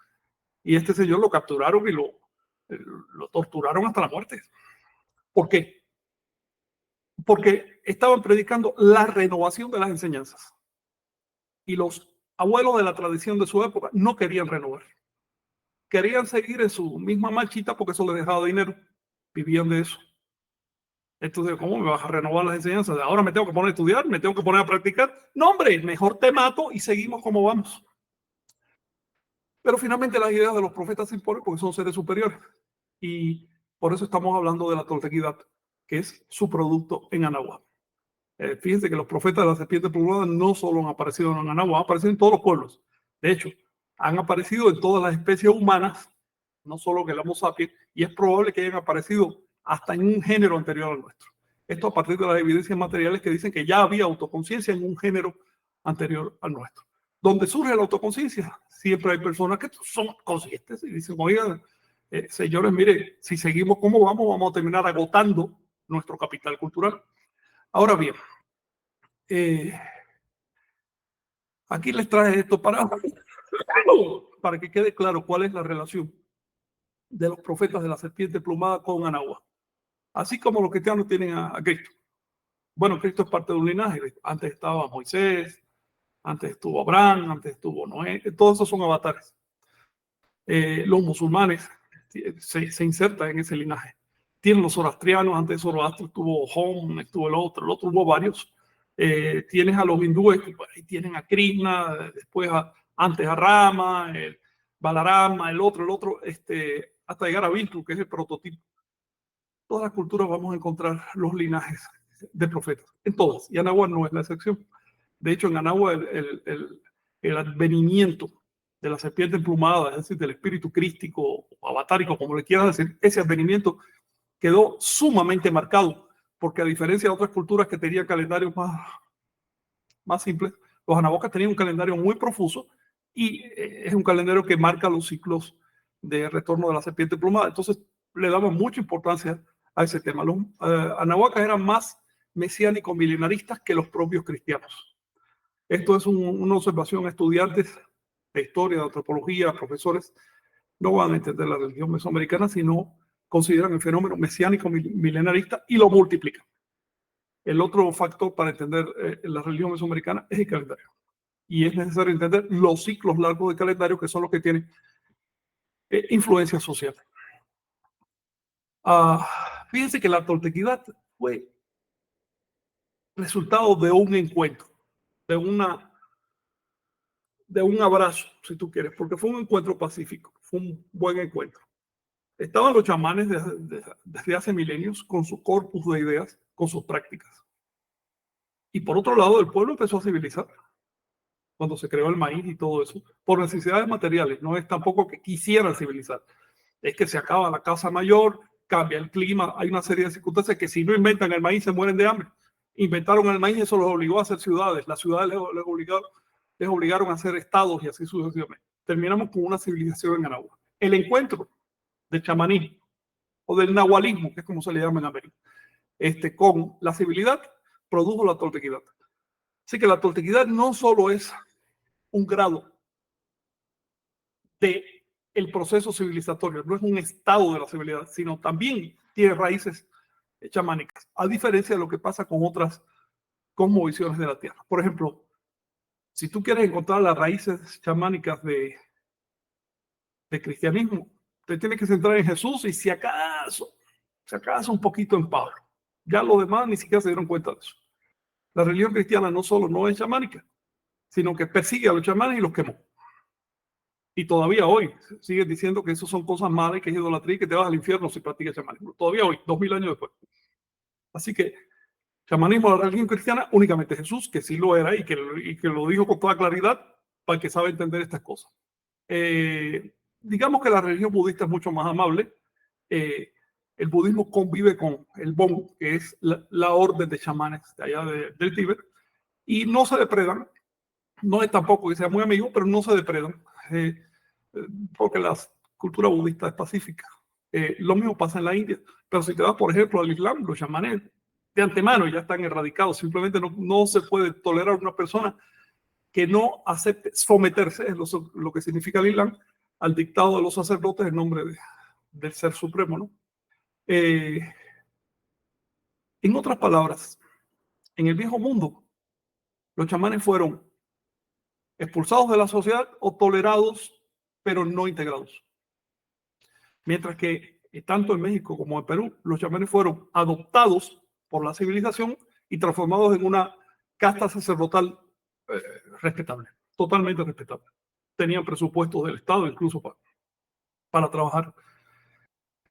Speaker 2: y este señor lo capturaron y lo torturaron hasta la muerte. ¿Por qué? Porque estaban predicando la renovación de las enseñanzas. Y los abuelos de la tradición de su época no querían renovar. Querían seguir en su misma marchita porque eso les dejaba dinero. Vivían de eso. Entonces, ¿cómo me vas a renovar las enseñanzas? Ahora me tengo que poner a estudiar, me tengo que poner a practicar. No, hombre, mejor te mato y seguimos como vamos. Pero finalmente las ideas de los profetas se imponen porque son seres superiores. Y por eso estamos hablando de la toltequidad, que es su producto en Anáhuac. Fíjense que los profetas de la serpiente plumada no solo han aparecido en Anáhuac, han aparecido en todos los pueblos. De hecho, han aparecido en todas las especies humanas, no solo en el Homo sapiens, y es probable que hayan aparecido hasta en un género anterior al nuestro. Esto a partir de las evidencias materiales que dicen que ya había autoconciencia en un género anterior al nuestro. Donde surge la autoconciencia, siempre hay personas que son conscientes y dicen, oigan, señores, mire, si seguimos como vamos a terminar agotando nuestro capital cultural. Ahora bien, aquí les traje esto para que quede claro cuál es la relación de los profetas de la serpiente plumada con Anáhuac. Así como los cristianos tienen a Cristo. Bueno, Cristo es parte de un linaje. Antes estaba Moisés, antes estuvo Abraham, antes estuvo Noé. Todos esos son avatares. Los musulmanes se insertan en ese linaje. Tienen los zoroastrianos, antes de Zoroastro estuvo Hom, estuvo el otro hubo varios. Tienes a los hindúes, que ahí tienen a Krishna, después antes a Rama, el Balarama, el otro, hasta llegar a Vishnu, que es el prototipo. Todas las culturas vamos a encontrar los linajes de profetas, en todas, y Anáhuac no es la excepción. De hecho, en Anáhuac el advenimiento de la serpiente emplumada, es decir, del espíritu crístico o avatárico, como le quieras decir, ese advenimiento quedó sumamente marcado, porque a diferencia de otras culturas que tenían calendarios más simples, los anahuacas tenían un calendario muy profuso y es un calendario que marca los ciclos de retorno de la serpiente emplumada. Entonces, le daban mucha importancia a ese tema. Los anahuacas eran más mesiánicos milenaristas que los propios cristianos. Esto es una observación. Estudiantes de historia, de antropología, profesores, no van a entender la religión mesoamericana si no consideran el fenómeno mesiánico milenarista y lo multiplican. El otro factor para entender la religión mesoamericana es el calendario. Y es necesario entender los ciclos largos de calendario, que son los que tienen influencia social. Fíjense que la toltequidad fue resultado de un encuentro, de un abrazo, si tú quieres, porque fue un encuentro pacífico, fue un buen encuentro. Estaban los chamanes desde hace milenios con su corpus de ideas, con sus prácticas. Y por otro lado, el pueblo empezó a civilizar cuando se creó el maíz y todo eso, por necesidades materiales. No es tampoco que quisieran civilizar, es que se acaba la casa mayor, cambia el clima, hay una serie de circunstancias que si no inventan el maíz se mueren de hambre. Inventaron el maíz y eso los obligó a hacer ciudades. Las ciudades les obligaron a hacer estados y así sucesivamente. Terminamos con una civilización en Anáhuac. El encuentro del chamanismo o del nahualismo, que es como se le llama en América, con la civilidad produjo la toltequidad. Así que la toltequidad no solo es un grado del proceso civilizatorio, no es un estado de la civilidad, sino también tiene raíces chamánicas, a diferencia de lo que pasa con otras cosmovisiones de la Tierra. Por ejemplo, si tú quieres encontrar las raíces chamánicas de cristianismo, te tienes que centrar en Jesús y si acaso un poquito en Pablo. Ya los demás ni siquiera se dieron cuenta de eso. La religión cristiana no solo no es chamánica, sino que persigue a los chamanes y los quemó. Y todavía hoy siguen diciendo que eso son cosas malas, que es idolatría y que te vas al infierno si practicas chamanismo. Todavía hoy, 2000 años después. Así que chamanismo, la religión cristiana, únicamente Jesús, que sí lo era y que lo dijo con toda claridad para el que sabe entender estas cosas. Digamos que la religión budista es mucho más amable. El budismo convive con el Bon, que es la orden de chamanes de allá del Tíbet, y no se depredan. No es tampoco que sea muy amigo, pero no se depredan, porque la cultura budista es pacífica. Lo mismo pasa en la India. Pero si te vas, por ejemplo, al Islam, los chamanes de antemano ya están erradicados. Simplemente no se puede tolerar una persona que no acepte someterse, es lo que significa el Islam, al dictado de los sacerdotes en nombre del Ser Supremo, ¿no? En otras palabras, en el viejo mundo, los chamanes fueron expulsados de la sociedad o tolerados, pero no integrados. Mientras que tanto en México como en Perú, los chamanes fueron adoptados por la civilización y transformados en una casta sacerdotal respetable, totalmente respetable. Tenían presupuestos del Estado incluso para trabajar.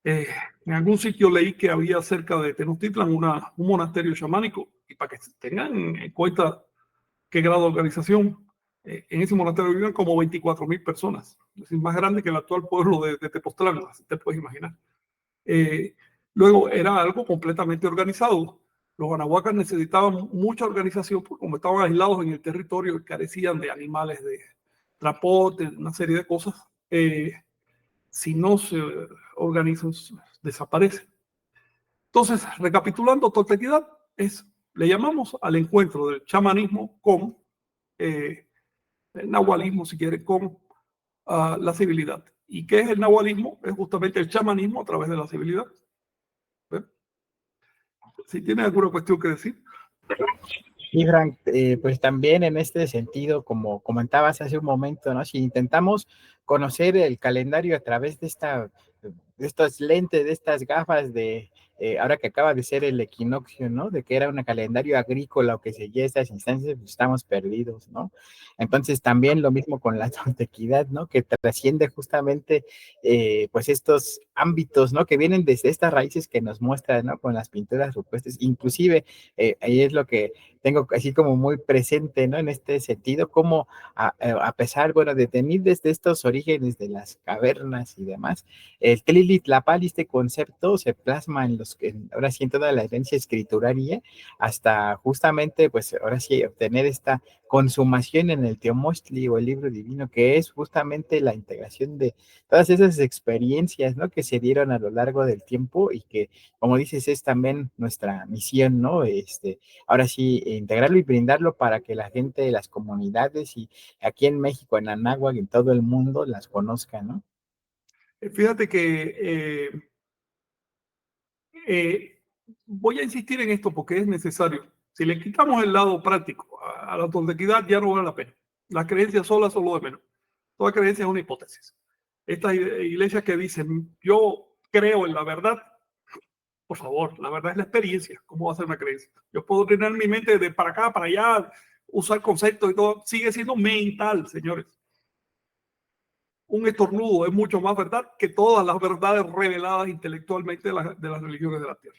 Speaker 2: En algún sitio leí que había cerca de Tenochtitlan un monasterio chamánico, y para que tengan en cuenta qué grado de organización, en ese monasterio vivían como 24,000 personas, es decir, más grande que el actual pueblo de Tepoztlán, te puedes imaginar. Luego era algo completamente organizado. Los anahuacas necesitaban mucha organización porque como estaban aislados en el territorio y carecían de animales de transporte, una serie de cosas, si no se organizan, desaparecen. Entonces, recapitulando, toltequidad le llamamos al encuentro del chamanismo con el nahualismo, si quiere, con la civilidad. ¿Y qué es el nahualismo? Es justamente el chamanismo a través de la civilidad. ¿Ven? Si tiene alguna cuestión que decir.
Speaker 3: Y Frank, pues también en este sentido, como comentabas hace un momento, ¿no? Si intentamos conocer el calendario a través de estos lentes, de estas gafas ahora que acaba de ser el equinoccio, ¿no? De que era un calendario agrícola o que seguía estas instancias, pues estamos perdidos, ¿no? Entonces también lo mismo con la toltequidad, ¿no? Que trasciende justamente, pues estos ámbitos, ¿no? Que vienen desde estas raíces que nos muestran, ¿no? Con las pinturas rupestres, inclusive, ahí es lo que tengo así como muy presente, ¿no? En este sentido, como a pesar, bueno, de tener desde estos orígenes de las cavernas y demás, el Tlili-Tlapali, este concepto se plasma ahora sí en toda la herencia escrituraria, hasta justamente, pues ahora sí, obtener esta consumación en el Teomochtli o el libro divino, que es justamente la integración de todas esas experiencias, ¿no? Que se dieron a lo largo del tiempo y que, como dices, es también nuestra misión, ¿no? Ahora sí, integrarlo y brindarlo para que la gente de las comunidades y aquí en México, en Anáhuac, en todo el mundo las conozcan, ¿no?
Speaker 2: Fíjate que voy a insistir en esto porque es necesario. Si le quitamos el lado práctico a la toltequidad, ya no vale la pena. La creencia sola solo de menos. Toda creencia es una hipótesis. Estas iglesias que dicen, yo creo en la verdad, por favor, la verdad es la experiencia. ¿Cómo va a ser una creencia? Yo puedo tener mi mente de para acá, para allá, usar conceptos y todo. Sigue siendo mental, señores. Un estornudo es mucho más verdad que todas las verdades reveladas intelectualmente de las religiones de la tierra.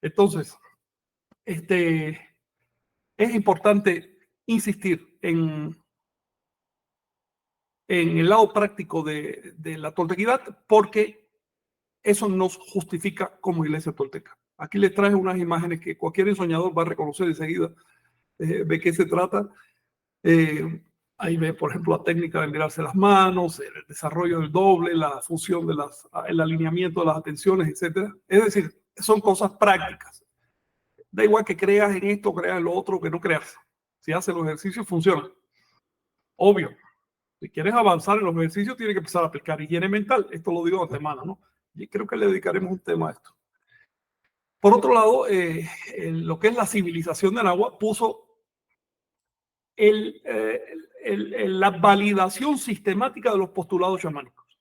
Speaker 2: Entonces, es importante insistir en el lado práctico de la toltequidad porque eso nos justifica como iglesia tolteca. Aquí les traje unas imágenes que cualquier ensoñador va a reconocer enseguida de qué se trata. Ahí ve, por ejemplo, la técnica de mirarse las manos, el desarrollo del doble, la fusión el alineamiento de las atenciones, etc. Es decir, son cosas prácticas. Da igual que creas en esto, creas en lo otro, que no creas. Si haces los ejercicios, funciona. Obvio. Si quieres avanzar en los ejercicios, tienes que empezar a aplicar higiene mental. Esto lo digo de antemano, ¿no? Y creo que le dedicaremos un tema a esto. Por otro lado, lo que es la civilización de Anáhuac puso la validación sistemática de los postulados chamánicos.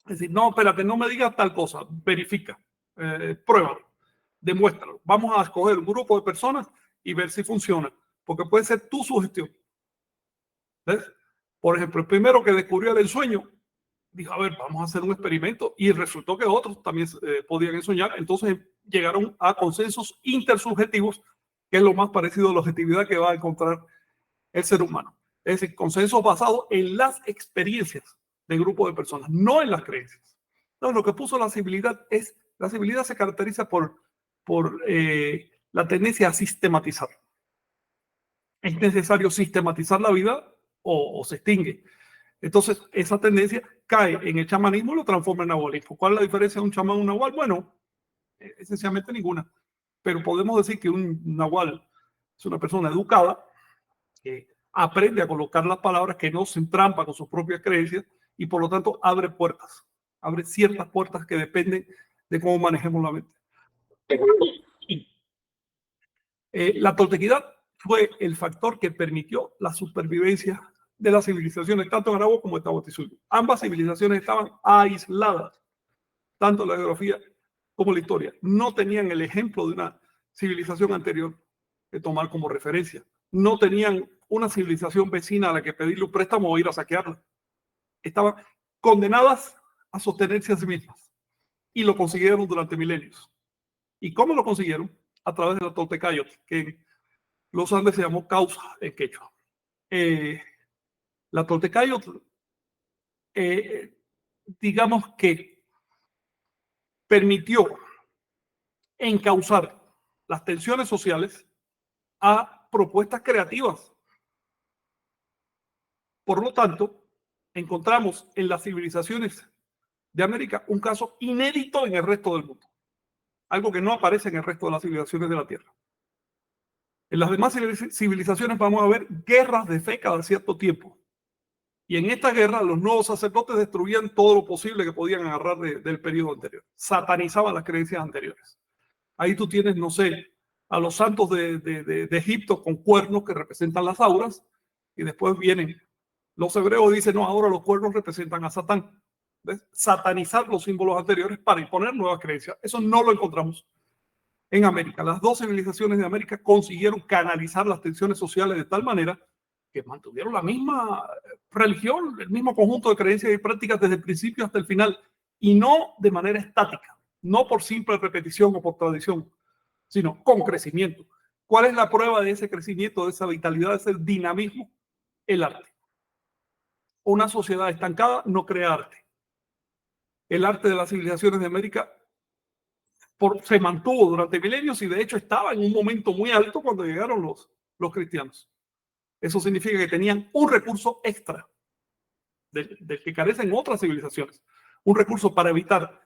Speaker 2: Es decir, no, espérate, no me digas tal cosa, verifica, pruébalo, demuéstralo. Vamos a escoger un grupo de personas y ver si funciona, porque puede ser tu sugestión. ¿Ves? Por ejemplo, el primero que descubrió el ensueño dijo, a ver, vamos a hacer un experimento, y resultó que otros también podían ensoñar. Entonces llegaron a consensos intersubjetivos, que es lo más parecido a la objetividad que va a encontrar el ser humano. Es decir, consensos basados en las experiencias de grupo de personas, no en las creencias. Entonces, lo que puso la civilidad se caracteriza por la tendencia a sistematizar. Es necesario sistematizar la vida o se extingue. Entonces, esa tendencia cae en el chamanismo y lo transforma en nahualismo. ¿Cuál es la diferencia de un chamán y un nahual? Bueno, esencialmente ninguna. pero podemos decir que un nahual es una persona educada que aprende a colocar las palabras, que no se entrampa con sus propias creencias y por lo tanto abre puertas, abre ciertas puertas que dependen de cómo manejemos la mente. La toltequidad fue el factor que permitió la supervivencia de las civilizaciones, tanto en Aragua como en Tahuantinsuyo. Ambas civilizaciones estaban aisladas, tanto la geografía como la historia. No tenían el ejemplo de una civilización anterior que tomar como referencia. No tenían una civilización vecina a la que pedirle un préstamo o ir a saquearla. Estaban condenadas a sostenerse a sí mismas y lo consiguieron durante milenios. ¿Y cómo lo consiguieron? A través de la Toltecayotl, que en los Andes se llamó causa en quechua. La Toltecayotl, digamos que permitió encauzar las tensiones sociales a propuestas creativas. Por lo tanto, encontramos en las civilizaciones de América un caso inédito en el resto del mundo, algo que no aparece en el resto de las civilizaciones de la Tierra. En las demás civilizaciones vamos a ver guerras de fe cada cierto tiempo. Y en esta guerra los nuevos sacerdotes destruían todo lo posible que podían agarrar del periodo anterior. Satanizaban las creencias anteriores. Ahí tú tienes, no sé, a los santos de Egipto con cuernos que representan las auras. Y después vienen los hebreos y dicen, no, ahora los cuernos representan a Satán. ¿Ves? Satanizar los símbolos anteriores para imponer nuevas creencias. Eso no lo encontramos en América. Las dos civilizaciones de América consiguieron canalizar las tensiones sociales de tal manera que mantuvieron la misma religión, el mismo conjunto de creencias y prácticas desde el principio hasta el final, y no de manera estática, no por simple repetición o por tradición, sino con crecimiento. ¿Cuál es la prueba de ese crecimiento, de esa vitalidad, de ese dinamismo? El arte. Una sociedad estancada no crea arte. El arte de las civilizaciones de América se mantuvo durante milenios y de hecho estaba en un momento muy alto cuando llegaron los cristianos. Eso significa que tenían un recurso extra del que carecen otras civilizaciones. Un recurso para evitar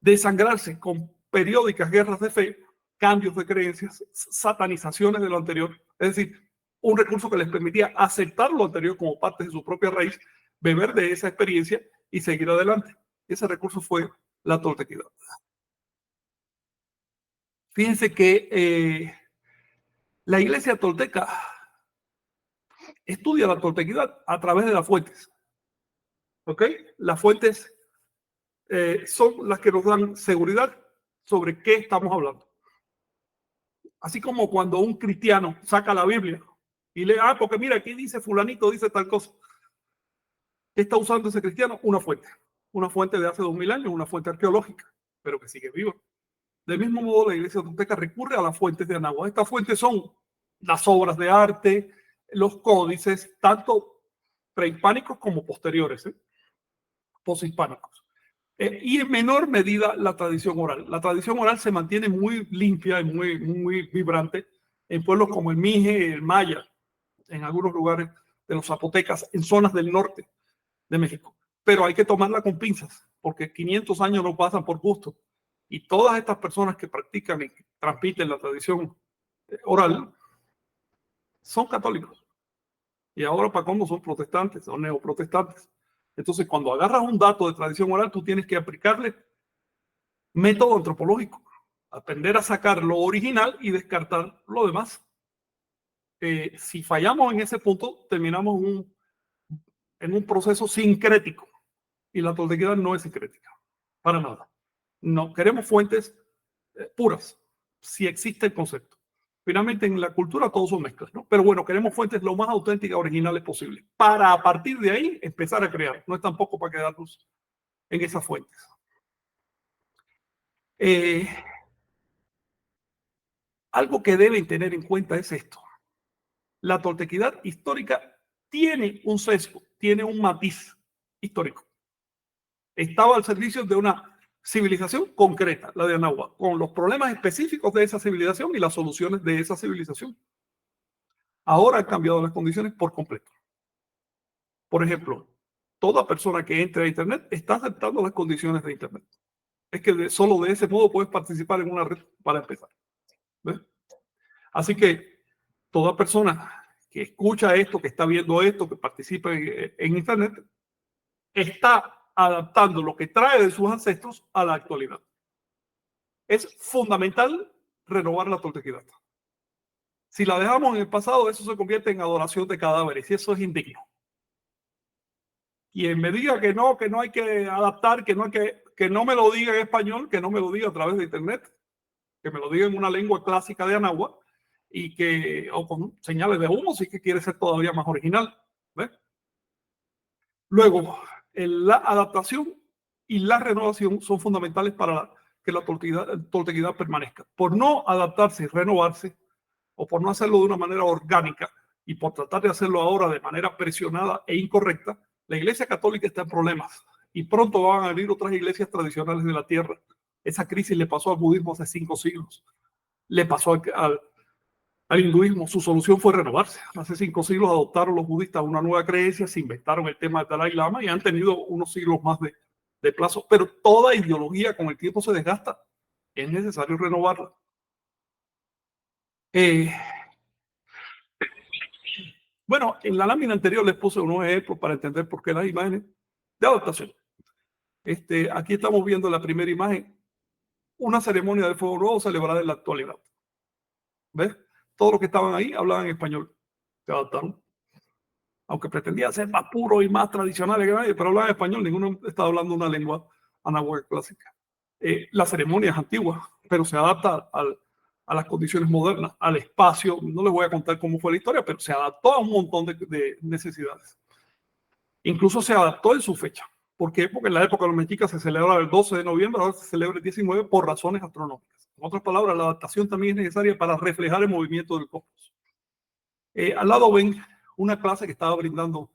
Speaker 2: desangrarse con periódicas guerras de fe, cambios de creencias, satanizaciones de lo anterior. Es decir, un recurso que les permitía aceptar lo anterior como parte de su propia raíz, beber de esa experiencia y seguir adelante. Ese recurso fue la toltequidad. Fíjense que la iglesia tolteca estudia la toltequidad a través de las fuentes. ¿Ok? Las fuentes son las que nos dan seguridad sobre qué estamos hablando. Así como cuando un cristiano saca la Biblia y lee, porque mira, aquí dice fulanito, dice tal cosa. ¿Qué está usando ese cristiano? Una fuente de hace 2000 años, una fuente arqueológica, pero que sigue viva. Del mismo modo, la iglesia tolteca recurre a las fuentes de Anáhuac. Estas fuentes son las obras de arte, los códices, tanto prehispánicos como posteriores, poshispánicos. Y en menor medida la tradición oral. La tradición oral se mantiene muy limpia y muy vibrante en pueblos como el Mije, el Maya, en algunos lugares de los zapotecas, en zonas del norte de México. Pero hay que tomarla con pinzas, porque 500 años no pasan por gusto. Y todas estas personas que practican y transmiten la tradición oral son católicos. Y ahora, para cómo son protestantes, son neoprotestantes. Entonces, cuando agarras un dato de tradición oral, tú tienes que aplicarle método antropológico, aprender a sacar lo original y descartar lo demás. Si fallamos en ese punto, terminamos en un proceso sincrético. Y la toltequidad no es sincrética, para nada. No, queremos fuentes puras, si existe el concepto. Finalmente, en la cultura todos son mezclas, ¿no? Pero bueno, queremos fuentes lo más auténticas, originales posible, para a partir de ahí empezar a crear. No es tampoco para quedarnos en esas fuentes. Algo que deben tener en cuenta es esto. La toltequidad histórica tiene un sesgo, tiene un matiz histórico. Estaba al servicio de una civilización concreta, la de Anáhuac, con los problemas específicos de esa civilización y las soluciones de esa civilización. Ahora han cambiado las condiciones por completo. Por ejemplo, toda persona que entre a Internet está aceptando las condiciones de Internet. Es que solo de ese modo puedes participar en una red para empezar. ¿Ves? Así que toda persona que escucha esto, que está viendo esto, que participa en Internet, está adaptando lo que trae de sus ancestros a la actualidad. Es fundamental renovar la toltequidad. Si la dejamos en el pasado, eso se convierte en adoración de cadáveres y eso es indigno. Quien me diga que no hay que adaptar, que no me lo diga en español, que no me lo diga a través de Internet, que me lo diga en una lengua clásica de Anáhuac o con señales de humo, si que quiere ser todavía más original. ¿Ves? Luego, la adaptación y la renovación son fundamentales para que la toltequidad permanezca. Por no adaptarse y renovarse, o por no hacerlo de una manera orgánica, y por tratar de hacerlo ahora de manera presionada e incorrecta, la Iglesia Católica está en problemas y pronto van a venir otras iglesias tradicionales de la tierra. Esa crisis le pasó al budismo hace 5 siglos, le pasó al hinduismo. Su solución fue renovarse. Hace 5 siglos adoptaron los budistas una nueva creencia, se inventaron el tema del Dalai Lama y han tenido unos siglos más de plazo, pero toda ideología con el tiempo se desgasta. Es necesario renovarla. Bueno, en la lámina anterior les puse unos ejemplos para entender por qué las imágenes de adaptación. Aquí estamos viendo la primera imagen, una ceremonia de fuego nuevo celebrada en la actualidad. ¿Ves? Todos los que estaban ahí hablaban español, se adaptaron. Aunque pretendían ser más puros y más tradicionales que nadie, pero hablaban español, ninguno estaba hablando una lengua anáhuac clásica. La ceremonia es antigua, pero se adapta a las condiciones modernas, al espacio. No les voy a contar cómo fue la historia, pero se adaptó a un montón de necesidades. Incluso se adaptó en su fecha. ¿Por qué? Porque en la época de los mexicas se celebraba el 12 de noviembre, ahora se celebra el 19 por razones astronómicas. En otras palabras, la adaptación también es necesaria para reflejar el movimiento del cosmos. Al lado ven una clase que estaba brindando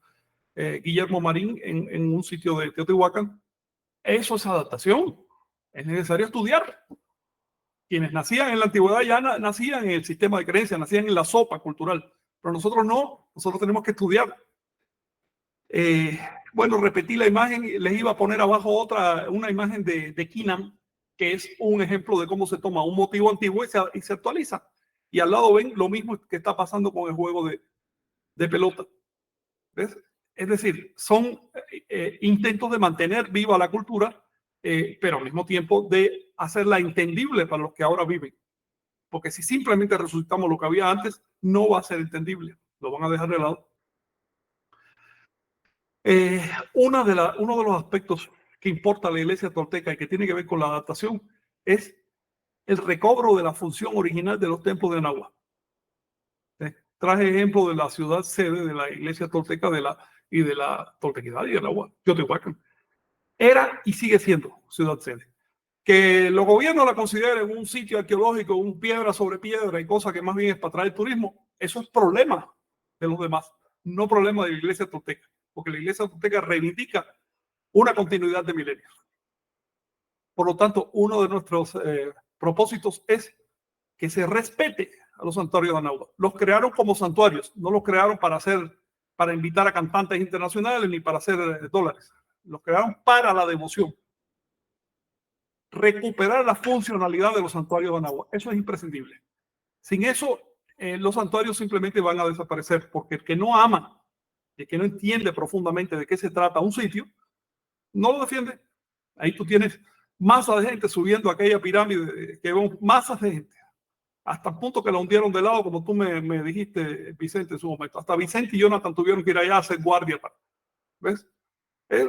Speaker 2: Guillermo Marín en un sitio de Teotihuacán. Eso es adaptación. Es necesario estudiar. Quienes nacían en la antigüedad ya nacían en el sistema de creencias, nacían en la sopa cultural, pero nosotros no, nosotros tenemos que estudiar. Bueno, repetí la imagen, les iba a poner abajo una imagen de Kinam, que es un ejemplo de cómo se toma un motivo antiguo y se actualiza. Y al lado ven lo mismo que está pasando con el juego de pelota. ¿Ves? Es decir, son intentos de mantener viva la cultura, pero al mismo tiempo de hacerla entendible para los que ahora viven. Porque si simplemente resucitamos lo que había antes, no va a ser entendible. Lo van a dejar de lado. Uno de los aspectos que importa a la iglesia tolteca y que tiene que ver con la adaptación es el recobro de la función original de los templos de Anáhuac. Traje ejemplo de la ciudad sede de la iglesia tolteca y de la toltequidad y de Anáhuac, Teotihuacán. Era y sigue siendo ciudad sede. Que los gobiernos la consideren un sitio arqueológico, un piedra sobre piedra y cosa que más bien es para traer turismo, eso es problema de los demás, no problema de la iglesia tolteca, porque la iglesia tolteca reivindica una continuidad de milenios. Por lo tanto, uno de nuestros propósitos es que se respete a los santuarios de Anáhuac. Los crearon como santuarios, no los crearon para invitar a cantantes internacionales ni para hacer dólares. Los crearon para la devoción. Recuperar la funcionalidad de los santuarios de Anáhuac. Eso es imprescindible. Sin eso, los santuarios simplemente van a desaparecer, porque el que no ama, el que no entiende profundamente de qué se trata un sitio, no lo defiende. Ahí tú tienes masas de gente subiendo aquella pirámide, que van masas de gente, hasta el punto que la hundieron de lado, como tú me dijiste, Vicente, en su momento. Hasta Vicente y Jonathan tuvieron que ir allá a hacer guardia. ¿Ves?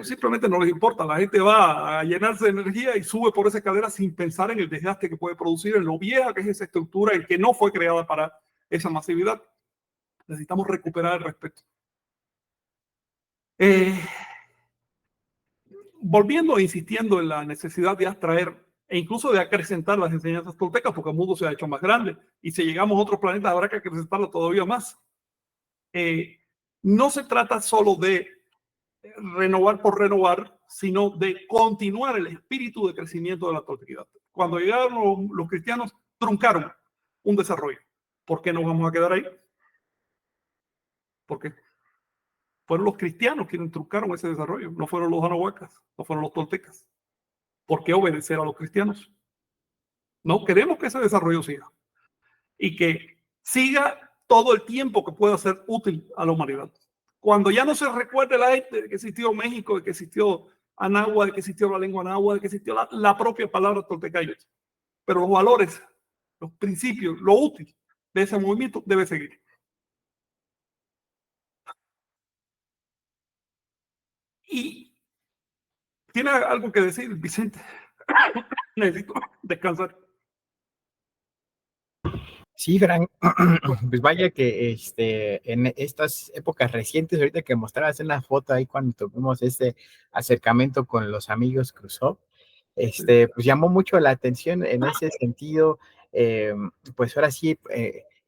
Speaker 2: Simplemente no les importa. La gente va a llenarse de energía y sube por esa escalera sin pensar en el desgaste que puede producir, en lo vieja que es esa estructura y que no fue creada para esa masividad. Necesitamos recuperar el respeto. Volviendo e insistiendo en la necesidad de abstraer e incluso de acrecentar las enseñanzas toltecas, porque el mundo se ha hecho más grande y si llegamos a otros planetas habrá que acrecentarlo todavía más. No se trata solo de renovar por renovar, sino de continuar el espíritu de crecimiento de la toltequidad. Cuando llegaron los cristianos, truncaron un desarrollo. ¿Por qué nos vamos a quedar ahí? ¿Por qué? Fueron los cristianos quienes truncaron ese desarrollo, no fueron los anahuacas, no fueron los toltecas. ¿Por qué obedecer a los cristianos? No queremos que ese desarrollo siga. y que siga todo el tiempo que pueda ser útil a la humanidad. Cuando ya no se recuerde la gente de que existió México, de que existió Anáhuac, de que existió la lengua Anáhuac, de que existió la propia palabra Toltecayo, pero los valores, los principios, lo útil de ese movimiento debe seguir. Y tiene algo que decir, Vicente. Necesito descansar.
Speaker 3: Sí, Frank, pues vaya que en estas épocas recientes, ahorita que mostrabas en la foto ahí cuando tuvimos este acercamiento con los amigos Cruzó, pues llamó mucho la atención en ese sentido, pues ahora sí,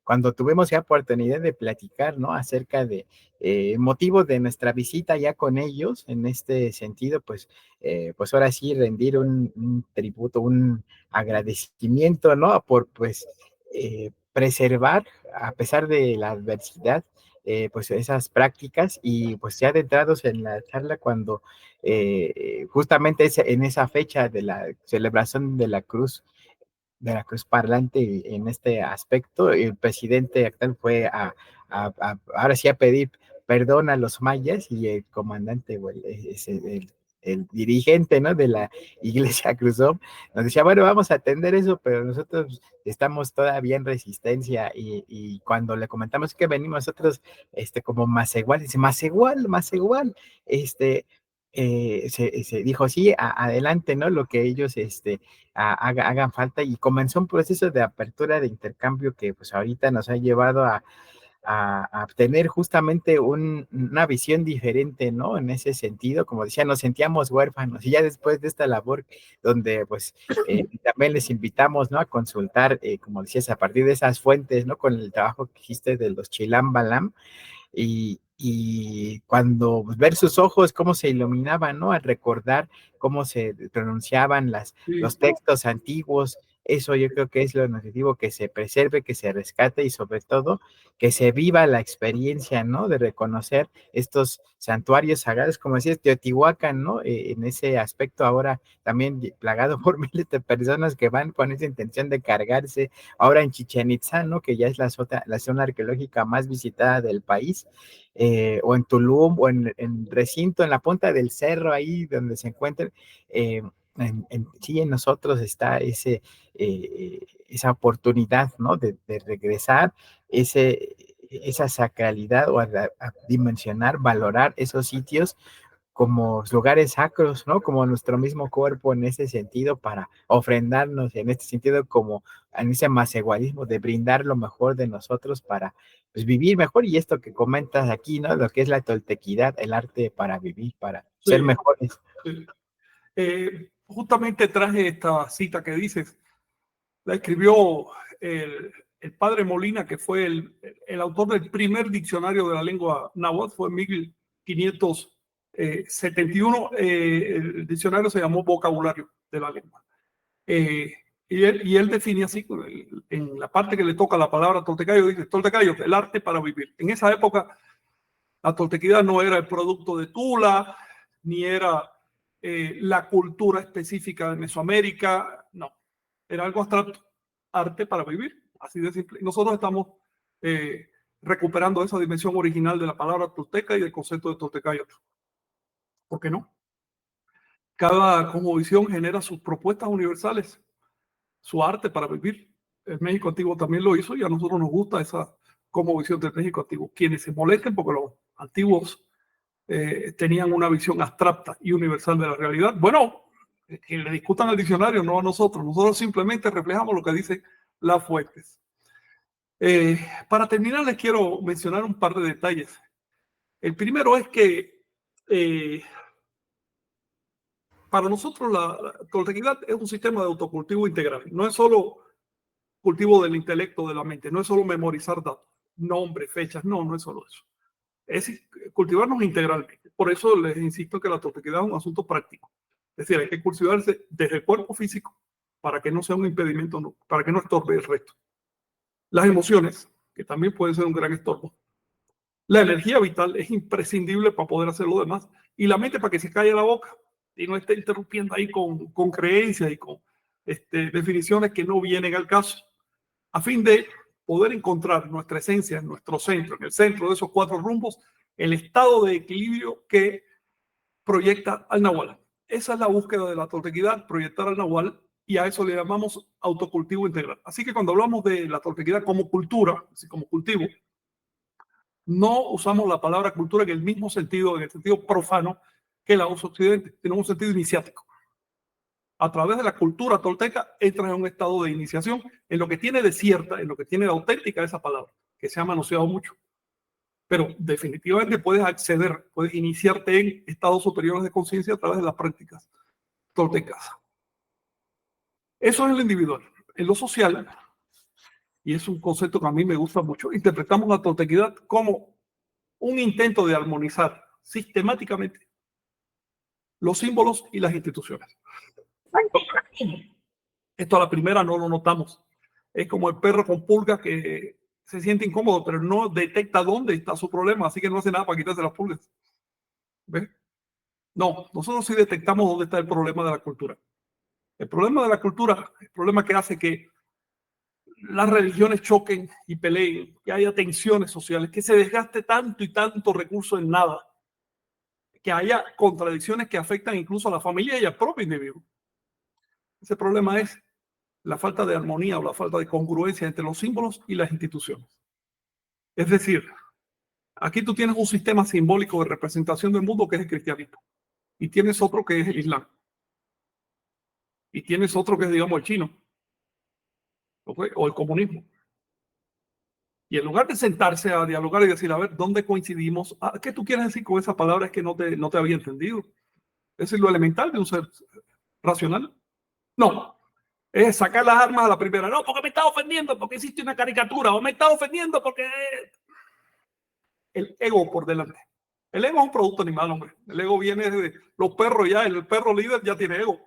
Speaker 3: cuando tuvimos ya oportunidad de platicar, ¿no? Acerca de motivo de nuestra visita ya con ellos, en este sentido, pues ahora sí rendir un tributo, un agradecimiento, ¿no? Por, pues, preservar, a pesar de la adversidad, pues esas prácticas y pues ya adentrados en la charla cuando justamente en esa fecha de la celebración de la Cruz Parlante en este aspecto, el presidente actual fue ahora sí a pedir perdón a los mayas y el comandante, o el dirigente, ¿no? De la Iglesia Cruzó, nos decía, bueno, vamos a atender eso, pero nosotros estamos todavía en resistencia y cuando le comentamos que venimos nosotros, como Macehual, dice, Macehual, se dijo, sí, adelante, ¿no? Lo que ellos, hagan falta y comenzó un proceso de apertura de intercambio que pues ahorita nos ha llevado a tener justamente una visión diferente, ¿no? En ese sentido, como decía, nos sentíamos huérfanos y ya después de esta labor donde pues también les invitamos, ¿no? A consultar, como decías, a partir de esas fuentes, ¿no? Con el trabajo que hiciste de los Chilam Balam, y cuando pues, ver sus ojos, cómo se iluminaban, ¿no? Al recordar cómo se pronunciaban los textos antiguos, eso yo creo que es lo necesario, que se preserve, que se rescate y sobre todo que se viva la experiencia, ¿no? De reconocer estos santuarios sagrados, como decías, Teotihuacán, ¿no? En ese aspecto ahora también plagado por miles de personas que van con esa intención de cargarse, ahora en Chichén Itzá, ¿no? Que ya es la zona arqueológica más visitada del país, o en Tulum, o en recinto, en la punta del cerro, ahí donde se encuentren, sí, en nosotros está esa oportunidad, ¿no? De regresar esa sacralidad o a dimensionar, valorar esos sitios como lugares sacros, ¿no? Como nuestro mismo cuerpo en ese sentido para ofrendarnos, en este sentido como en ese macegualismo de brindar lo mejor de nosotros para pues, vivir mejor y esto que comentas aquí, ¿no? Lo que es la toltequidad, el arte para vivir, para ser mejores.
Speaker 2: Sí. Justamente traje esta cita que dices, la escribió el padre Molina, que fue el autor del primer diccionario de la lengua náhuatl, fue en 1571. El diccionario se llamó Vocabulario de la Lengua. Y él define así, en la parte que le toca la palabra toltecayo, dice, toltecayo, el arte para vivir. En esa época, la toltequidad no era el producto de Tula, ni era la cultura específica de Mesoamérica, no. Era algo abstracto, arte para vivir, así de simple. Nosotros estamos recuperando esa dimensión original de la palabra tolteca y del concepto de toltecayo. ¿Por qué no? Cada cosmovisión genera sus propuestas universales, su arte para vivir. El México antiguo también lo hizo y a nosotros nos gusta esa cosmovisión del México antiguo. Quienes se molesten porque los antiguos tenían una visión abstracta y universal de la realidad, bueno, que le discutan al diccionario, no a nosotros. Nosotros simplemente reflejamos lo que dicen las fuentes. Para terminar, les quiero mencionar un par de detalles. El primero es que para nosotros la toltequidad es un sistema de autocultivo integral. No es solo cultivo del intelecto, de la mente, no es solo memorizar datos, nombres, fechas, no es solo eso. Es cultivarnos integralmente. Por eso les insisto que la toltequidad es un asunto práctico. Es decir, hay que cultivarse desde el cuerpo físico para que no sea un impedimento, para que no estorbe el resto. Las emociones, que también pueden ser un gran estorbo. La energía vital es imprescindible para poder hacer lo demás. Y la mente para que se calle la boca y no esté interrumpiendo ahí con creencias y con definiciones que no vienen al caso. A fin de poder encontrar nuestra esencia en nuestro centro, en el centro de esos 4 rumbos, el estado de equilibrio que proyecta al Nahual. Esa es la búsqueda de la toltequidad, proyectar al Nahual, y a eso le llamamos autocultivo integral. Así que cuando hablamos de la toltequidad como cultura, así como cultivo, no usamos la palabra cultura en el mismo sentido, en el sentido profano que la usa Occidente, sino en un sentido iniciático. A través de la cultura tolteca entras en un estado de iniciación en lo que tiene de cierta, en lo que tiene de auténtica esa palabra, que se ha manoseado mucho. Pero definitivamente puedes acceder, puedes iniciarte en estados superiores de conciencia a través de las prácticas toltecas. Eso es en lo individual. En lo social, y es un concepto que a mí me gusta mucho, interpretamos la toltequidad como un intento de armonizar sistemáticamente los símbolos y las instituciones. Esto a la primera no lo notamos. Es como el perro con pulgas que se siente incómodo, pero no detecta dónde está su problema, así que no hace nada para quitarse las pulgas. ¿Ves? No, nosotros sí detectamos dónde está el problema de la cultura. El problema de la cultura, el problema que hace que las religiones choquen y peleen, que haya tensiones sociales, que se desgaste tanto y tanto recurso en nada, que haya contradicciones que afectan incluso a la familia y al propio individuo. Ese problema es la falta de armonía o la falta de congruencia entre los símbolos y las instituciones. Es decir, aquí tú tienes un sistema simbólico de representación del mundo que es el cristianismo, y tienes otro que es el islam, y tienes otro que es, digamos, el chino, ¿okay? O el comunismo. Y en lugar de sentarse a dialogar y decir, a ver, ¿dónde coincidimos? ¿Qué tú quieres decir con esa palabra? Es que no te había entendido. Es decir, lo elemental de un ser racional. No, es sacar las armas a la primera. No, porque me está ofendiendo, porque hiciste una caricatura, o me está ofendiendo porque... El ego por delante. El ego es un producto animal, hombre. El ego viene de los perros ya, el perro líder ya tiene ego.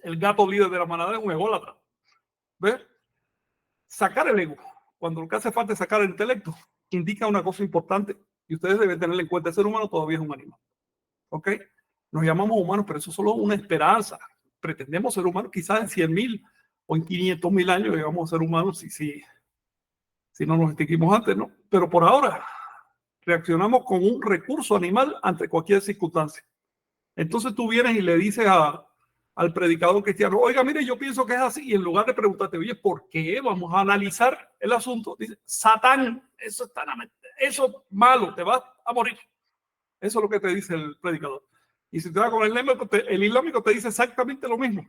Speaker 2: El gato líder de la manada es un ególatra. ¿Ves? Sacar el ego, cuando lo que hace falta es sacar el intelecto, indica una cosa importante y ustedes deben tenerlo en cuenta. El ser humano todavía es un animal. ¿Ok? Nos llamamos humanos, pero eso es solo una esperanza. Pretendemos ser humanos, quizás en 100.000 o en 500.000 años llegamos a ser humanos si no nos extinguimos antes, ¿no? Pero por ahora reaccionamos con un recurso animal ante cualquier circunstancia. Entonces tú vienes y le dices al predicador cristiano, oiga, mire, yo pienso que es así, y en lugar de preguntarte, oye, ¿por qué? Vamos a analizar el asunto. Dice, Satán, eso es malo, te vas a morir. Eso es lo que te dice el predicador. Y si te vas con el islámico te dice exactamente lo mismo. El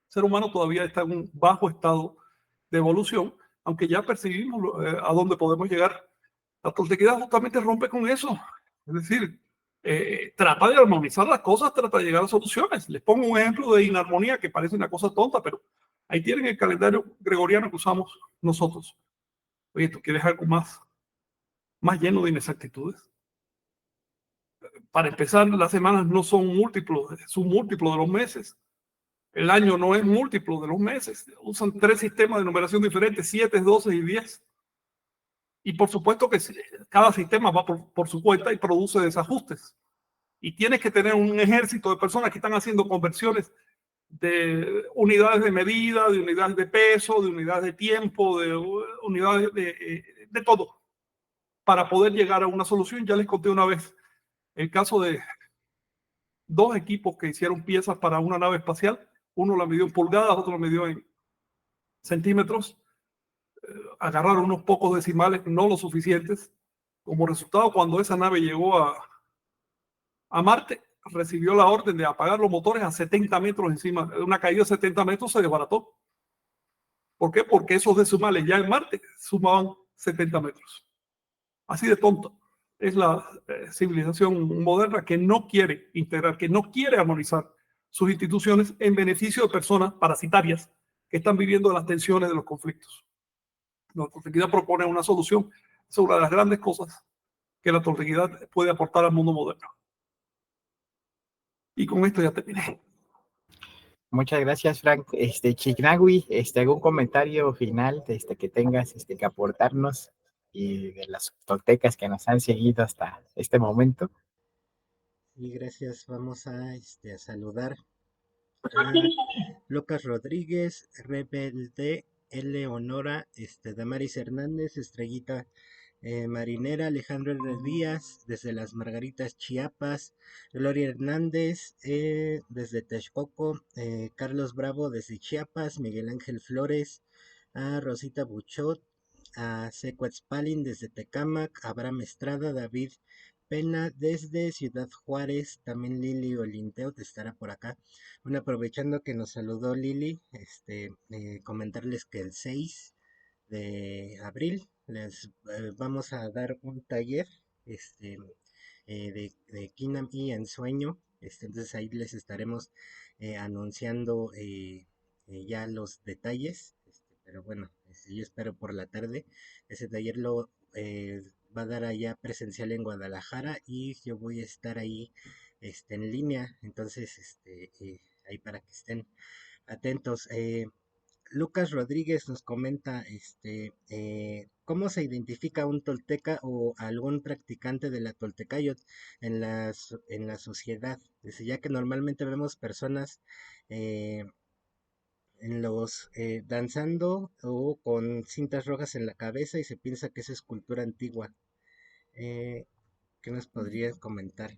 Speaker 2: ser humano todavía está en un bajo estado de evolución, aunque ya percibimos a dónde podemos llegar. La toltequidad justamente rompe con eso. Es decir, trata de armonizar las cosas, trata de llegar a soluciones. Les pongo un ejemplo de inarmonía que parece una cosa tonta, pero ahí tienen el calendario gregoriano que usamos nosotros. Oye, ¿tú quieres algo más lleno de inexactitudes? Para empezar, las semanas no son múltiplos, es un múltiplo de los meses. El año no es múltiplo de los meses. Usan 3 sistemas de numeración diferentes, 7, 12 y 10. Y por supuesto que cada sistema va por su cuenta y produce desajustes. Y tienes que tener un ejército de personas que están haciendo conversiones de unidades de medida, de unidades de peso, de unidades de tiempo, de unidades de todo, para poder llegar a una solución. Ya les conté una vez el caso de 2 equipos que hicieron piezas para una nave espacial. Uno la midió en pulgadas, otro la midió en centímetros. Agarraron unos pocos decimales, no lo suficientes. Como resultado, cuando esa nave llegó a Marte, recibió la orden de apagar los motores a 70 metros encima. Una caída de 70 metros se desbarató. ¿Por qué? Porque esos decimales ya en Marte sumaban 70 metros. Así de tonto es la civilización moderna, que no quiere integrar, que no quiere armonizar sus instituciones en beneficio de personas parasitarias que están viviendo las tensiones de los conflictos. La toltequidad propone una solución sobre las grandes cosas que la toltequidad puede aportar al mundo moderno. Y con esto ya terminé.
Speaker 3: Muchas gracias, Frank. Chignawi, ¿algún comentario final que tengas que aportarnos y de las toltecas que nos han seguido hasta este momento?
Speaker 1: Y gracias, vamos a saludar a Lucas Rodríguez, Rebelde Eleonora, Damaris Hernández, Estrellita Marinera, Alejandro R. Díaz, desde Las Margaritas, Chiapas, Gloria Hernández, desde Texcoco, Carlos Bravo, desde Chiapas, Miguel Ángel Flores, a Rosita Buchot, a Secuatzpalin, desde Tecámac, Abraham Estrada, David Pena, desde Ciudad Juárez, también Lili Olinteo estará por acá. Bueno, aprovechando que nos saludó Lili, comentarles que el 6 de abril les vamos a dar un taller de Kinam y Ensueño. Entonces ahí les estaremos anunciando ya los detalles. Pero bueno, yo espero por la tarde. Ese taller lo va a dar allá presencial en Guadalajara y yo voy a estar ahí en línea. Entonces, ahí para que estén atentos. Lucas Rodríguez nos comenta, ¿cómo se identifica un tolteca o algún practicante de la toltecayot en la sociedad? Dice, ya que normalmente vemos personas en los danzando o con cintas rojas en la cabeza y se piensa que esa es cultura antigua. ¿Qué nos podrías comentar?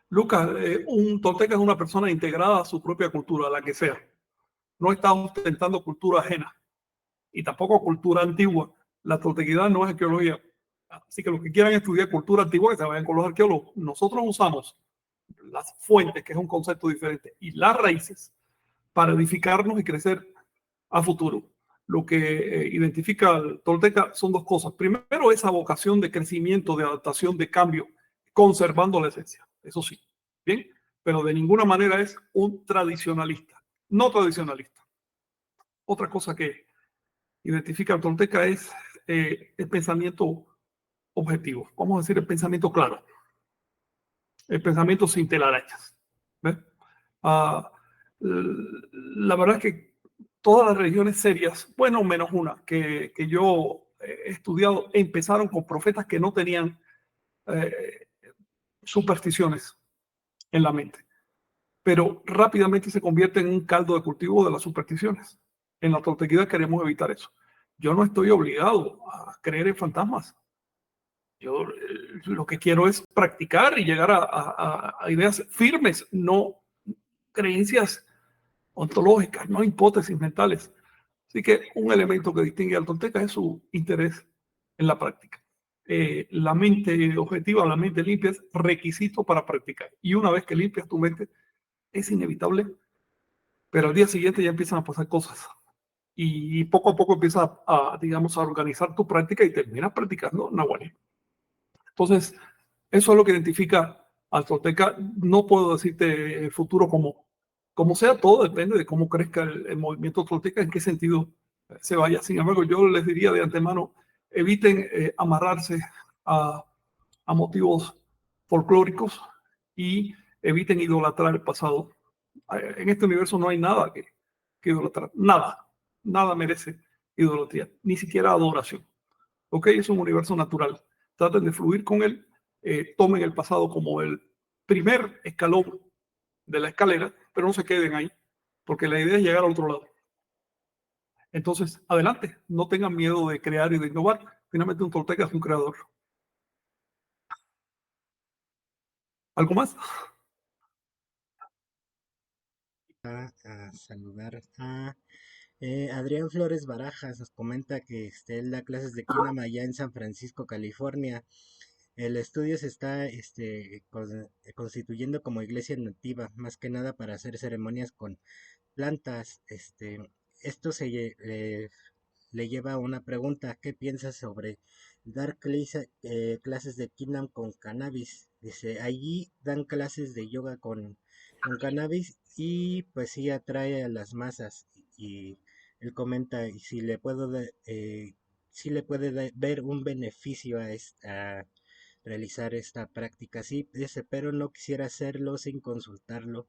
Speaker 2: Lucas, un tolteca es una persona integrada a su propia cultura, la que sea. No está ostentando cultura ajena y tampoco cultura antigua. La toltequidad no es arqueología. Así que los que quieran estudiar cultura antigua, que se vayan con los arqueólogos. Nosotros usamos las fuentes, que es un concepto diferente, y las raíces para edificarnos y crecer a futuro. Lo que identifica al tolteca son dos cosas. Primero, esa vocación de crecimiento, de adaptación, de cambio, conservando la esencia. Eso sí, bien, pero de ninguna manera es un tradicionalista. No tradicionalista. Otra cosa que identifica al tolteca es el pensamiento objetivo. Vamos a decir el pensamiento claro. El pensamiento sin telarañas. ¿Ves? La verdad es que todas las religiones serias, bueno, menos una, que yo he estudiado, empezaron con profetas que no tenían supersticiones en la mente, pero rápidamente se convierte en un caldo de cultivo de las supersticiones. En la toltequidad queremos evitar eso. Yo no estoy obligado a creer en fantasmas. Yo lo que quiero es practicar y llegar a ideas firmes, no creencias ontológicas, no hipótesis mentales. Así que un elemento que distingue al tolteca es su interés en la práctica. La mente objetiva, la mente limpia es requisito para practicar. Y una vez que limpias tu mente, es inevitable, pero al día siguiente ya empiezan a pasar cosas. Y poco a poco empiezas digamos, a organizar tu práctica y terminas practicando Nahualí. Entonces, eso es lo que identifica al tolteca. No puedo decirte el futuro como sea, todo depende de cómo crezca el movimiento tolteca, en qué sentido se vaya. Sin embargo, yo les diría de antemano, eviten amarrarse a motivos folclóricos y eviten idolatrar el pasado. En este universo no hay nada que idolatrar, nada merece idolatría, ni siquiera adoración. ¿Ok? Es un universo natural. Traten de fluir con él, tomen el pasado como el primer escalón de la escalera, pero no se queden ahí, porque la idea es llegar al otro lado. Entonces, adelante, no tengan miedo de crear y de innovar. Finalmente, un tolteca es un creador. ¿Algo más?
Speaker 1: A saludar a Adrián Flores Barajas, nos comenta que él da clases de Kinam allá en San Francisco, California. El estudio se está constituyendo como iglesia nativa, más que nada para hacer ceremonias con plantas. Esto le lleva a una pregunta: ¿qué piensas sobre dar clases de Kinam con cannabis? Dice, allí dan clases de yoga con cannabis y pues sí atrae a las masas. Y él comenta, y si le puedo si le puede ver un beneficio a realizar esta práctica. Sí, dice, pero no quisiera hacerlo sin consultarlo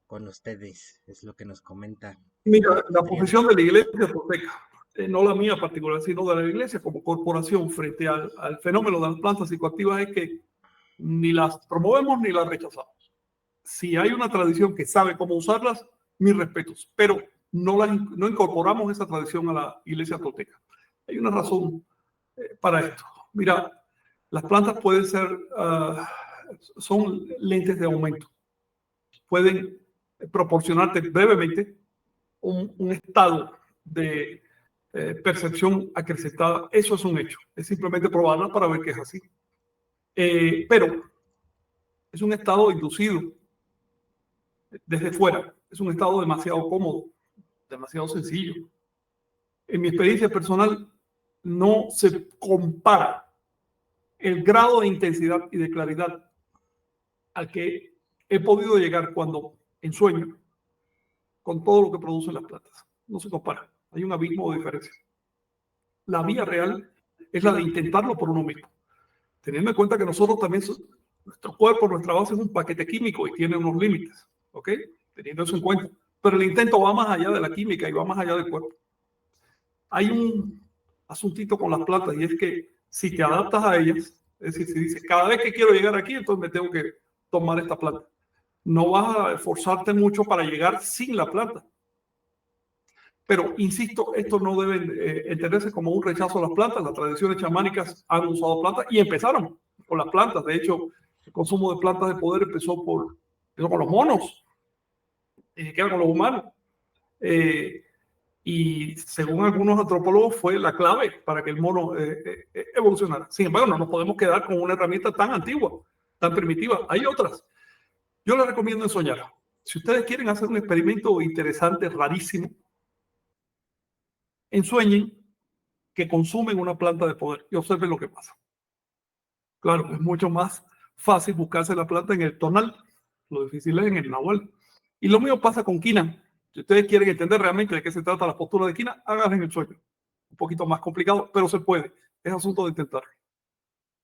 Speaker 1: con ustedes, es lo que nos comenta.
Speaker 2: Mira, la posición de la iglesia tolteca, no la mía particular, sino de la iglesia como corporación frente al fenómeno de las plantas psicoactivas, es que ni las promovemos ni las rechazamos. Si hay una tradición que sabe cómo usarlas, mis respetos, pero no incorporamos esa tradición a la iglesia tolteca. Hay una razón para esto. Mira, las plantas pueden ser, son lentes de aumento. Pueden proporcionarte brevemente un estado de percepción acrecentada. Eso es un hecho. Es simplemente probarla para ver que es así. Pero es un estado inducido desde fuera. Es un estado demasiado cómodo, demasiado sencillo. En mi experiencia personal, no se compara el grado de intensidad y de claridad al que he podido llegar cuando en sueño con todo lo que producen las plantas. No se compara. Hay un abismo de diferencia. La vía real es la de intentarlo por uno mismo. Teniendo en cuenta que nosotros también, nuestro cuerpo, nuestra base es un paquete químico y tiene unos límites. ¿Ok? Teniendo eso en cuenta. Pero el intento va más allá de la química y va más allá del cuerpo. Hay un asuntito con las plantas y es que si te adaptas a ellas, es decir, si dices, cada vez que quiero llegar aquí, entonces me tengo que tomar esta planta. No vas a esforzarte mucho para llegar sin la planta. Pero, insisto, esto no debe entenderse como un rechazo a las plantas. Las tradiciones chamánicas han usado plantas y empezaron con las plantas. De hecho, el consumo de plantas de poder empezó con los monos, que eran con los humanos. Y según algunos antropólogos fue la clave para que el mono evolucionara. Sin embargo, no nos podemos quedar con una herramienta tan antigua, tan primitiva. Hay otras. Yo les recomiendo ensoñar. Si ustedes quieren hacer un experimento interesante, rarísimo, ensueñen que consumen una planta de poder y observen lo que pasa. Claro, es mucho más fácil buscarse la planta en el tonal. Lo difícil es en el nahual. Y lo mismo pasa con quina. Si ustedes quieren entender realmente de qué se trata la postura de quina, háganlo en el sueño. Un poquito más complicado, pero se puede. Es asunto de intentarlo.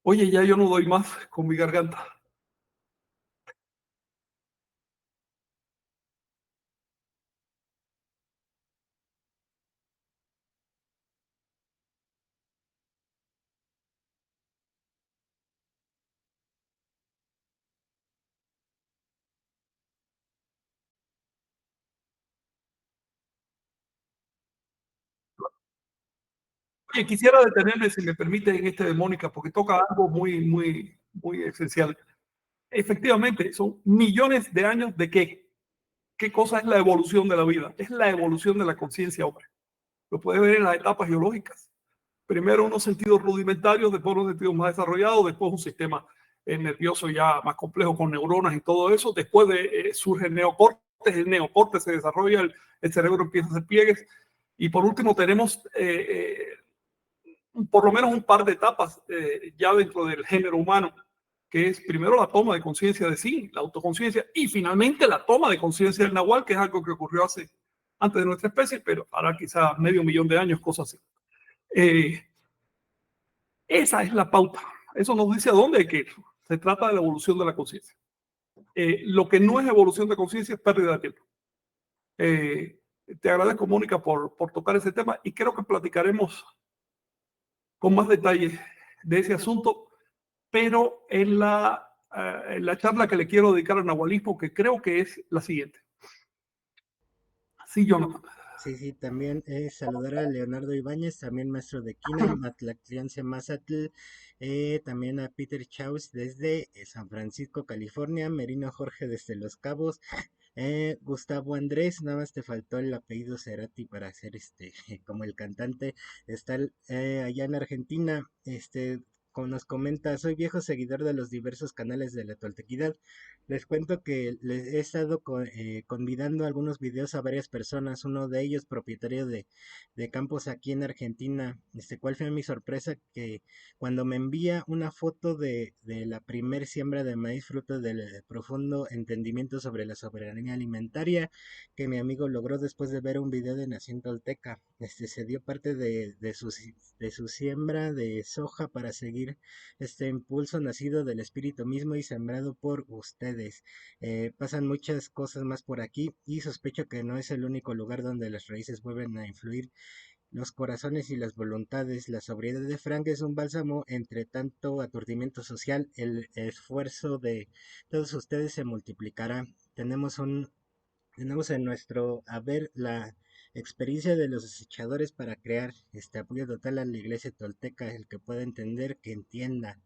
Speaker 2: Oye, ya yo no doy más con mi garganta. Oye, quisiera detenerme, si me permite, en este de Mónica, porque toca algo muy esencial. Efectivamente, son millones de años de qué. ¿Qué cosa es la evolución de la vida? Es la evolución de la conciencia, hombre. Lo puedes ver en las etapas geológicas. Primero unos sentidos rudimentarios, después unos sentidos más desarrollados, después un sistema nervioso ya más complejo con neuronas y todo eso. Después surge el neocorte se desarrolla, el cerebro empieza a hacer pliegues. Y por último tenemos por lo menos un par de etapas ya dentro del género humano, que es primero la toma de conciencia de sí, la autoconciencia, y finalmente la toma de conciencia del nahual, que es algo que ocurrió antes de nuestra especie, pero ahora quizás 500.000 de años, cosas así. Esa es la pauta. Eso nos dice a dónde hay que ir. Se trata de la evolución de la conciencia. Lo que no es evolución de conciencia es pérdida de tiempo. Te agradezco, Mónica, por tocar ese tema y creo que platicaremos con más detalle de ese asunto, pero en la charla que le quiero dedicar al nahualismo, que creo que es la siguiente. Sí, Jonathan.
Speaker 1: Sí, también saludar a Leonardo Ibáñez, también maestro de Quina, Matlactriense Mazatl, también a Peter Chaus desde San Francisco, California, Merino Jorge desde Los Cabos, Gustavo Andrés, nada más te faltó el apellido Cerati para hacer como el cantante, está allá en Argentina, como nos comenta, soy viejo seguidor de los diversos canales de la toltequidad. Les cuento que les he estado convidando algunos videos a varias personas, uno de ellos propietario de campos aquí en Argentina, cuál fue mi sorpresa que cuando me envía una foto de la primer siembra de maíz fruto del profundo entendimiento sobre la soberanía alimentaria que mi amigo logró después de ver un video de Nación Tolteca, se dio parte de su siembra de soja para seguir este impulso nacido del espíritu mismo y sembrado por ustedes. Pasan muchas cosas más por aquí y sospecho que no es el único lugar donde las raíces vuelven a influir los corazones y las voluntades. La sobriedad de Frank es un bálsamo entre tanto aturdimiento social. El esfuerzo de todos ustedes se multiplicará. Tenemos en nuestro haber experiencia de los desechadores para crear apoyo total a la iglesia tolteca, el que pueda entender, que entienda.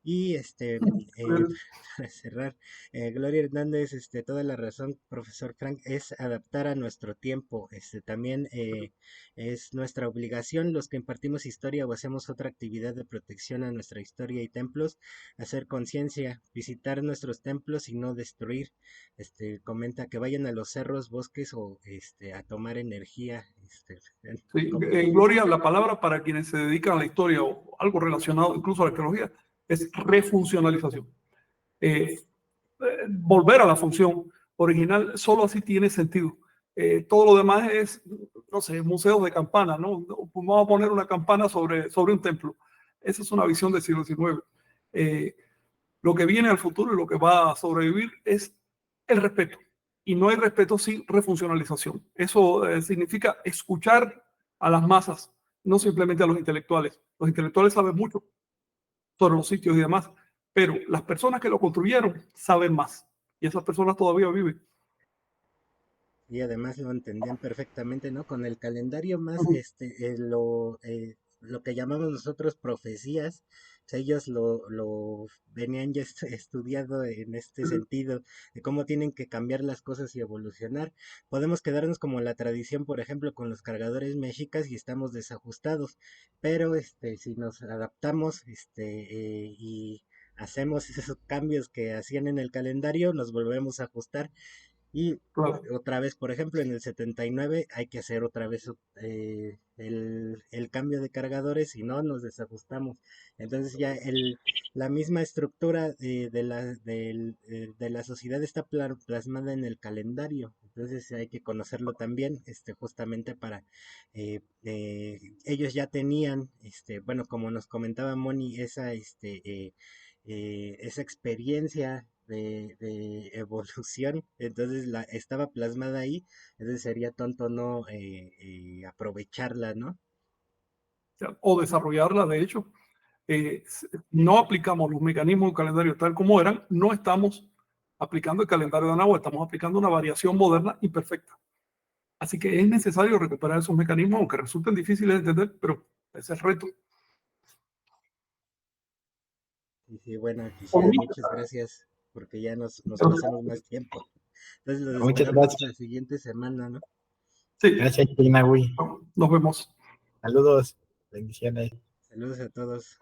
Speaker 1: Y para cerrar, Gloria Hernández, toda la razón, profesor Frank, es adaptar a nuestro tiempo. También es nuestra obligación, los que impartimos historia o hacemos otra actividad de protección a nuestra historia y templos, hacer conciencia, visitar nuestros templos y no destruir. Comenta que vayan a los cerros, bosques o a tomar energía.
Speaker 2: Sí,
Speaker 1: como-
Speaker 2: en Gloria, la palabra para quienes se dedican a la historia o algo relacionado incluso a la arqueología es refuncionalización. Volver a la función original, solo así tiene sentido. Todo lo demás es, no sé, museos de campanas, ¿no? Vamos a poner una campana sobre un templo. Esa es una visión del siglo XIX. Lo que viene al futuro y lo que va a sobrevivir es el respeto. Y no hay respeto sin refuncionalización. Eso significa escuchar a las masas, no simplemente a los intelectuales. Los intelectuales saben mucho sobre los sitios y demás, pero las personas que lo construyeron saben más. Y esas personas todavía viven.
Speaker 1: Y además lo entendían perfectamente, ¿no? Con el calendario más, lo que llamamos nosotros profecías, o sea, ellos lo venían ya estudiado en este sentido, de cómo tienen que cambiar las cosas y evolucionar. Podemos quedarnos como la tradición, por ejemplo, con los cargadores mexicas y estamos desajustados, pero si nos adaptamos, y hacemos esos cambios que hacían en el calendario, nos volvemos a ajustar y
Speaker 2: Claro.
Speaker 1: otra vez, por ejemplo, en el 79 hay que hacer otra vez el cambio de cargadores, si no nos desajustamos. Entonces ya la misma estructura de la sociedad está plasmada en el calendario. Entonces hay que conocerlo también, justamente para ellos ya tenían, bueno, como nos comentaba Moni, esa experiencia de evolución, entonces estaba plasmada ahí, entonces sería tonto no aprovecharla, ¿no?
Speaker 2: O desarrollarla, de hecho. No aplicamos los mecanismos del calendario tal como eran, no estamos aplicando el calendario de Anáhuac, estamos aplicando una variación moderna imperfecta. Así que es necesario recuperar esos mecanismos, aunque resulten difíciles de entender, pero ese es el reto.
Speaker 1: Y sí, bueno, quisiera, muchas gracias, porque ya nos pasamos más tiempo. Entonces los
Speaker 3: Muchas
Speaker 1: esperamos
Speaker 3: gracias.
Speaker 1: la siguiente semana, ¿no?
Speaker 2: Sí,
Speaker 3: Gracias, Chinahui.
Speaker 2: nos vemos.
Speaker 3: Saludos. Bendiciones.
Speaker 1: Saludos a todos.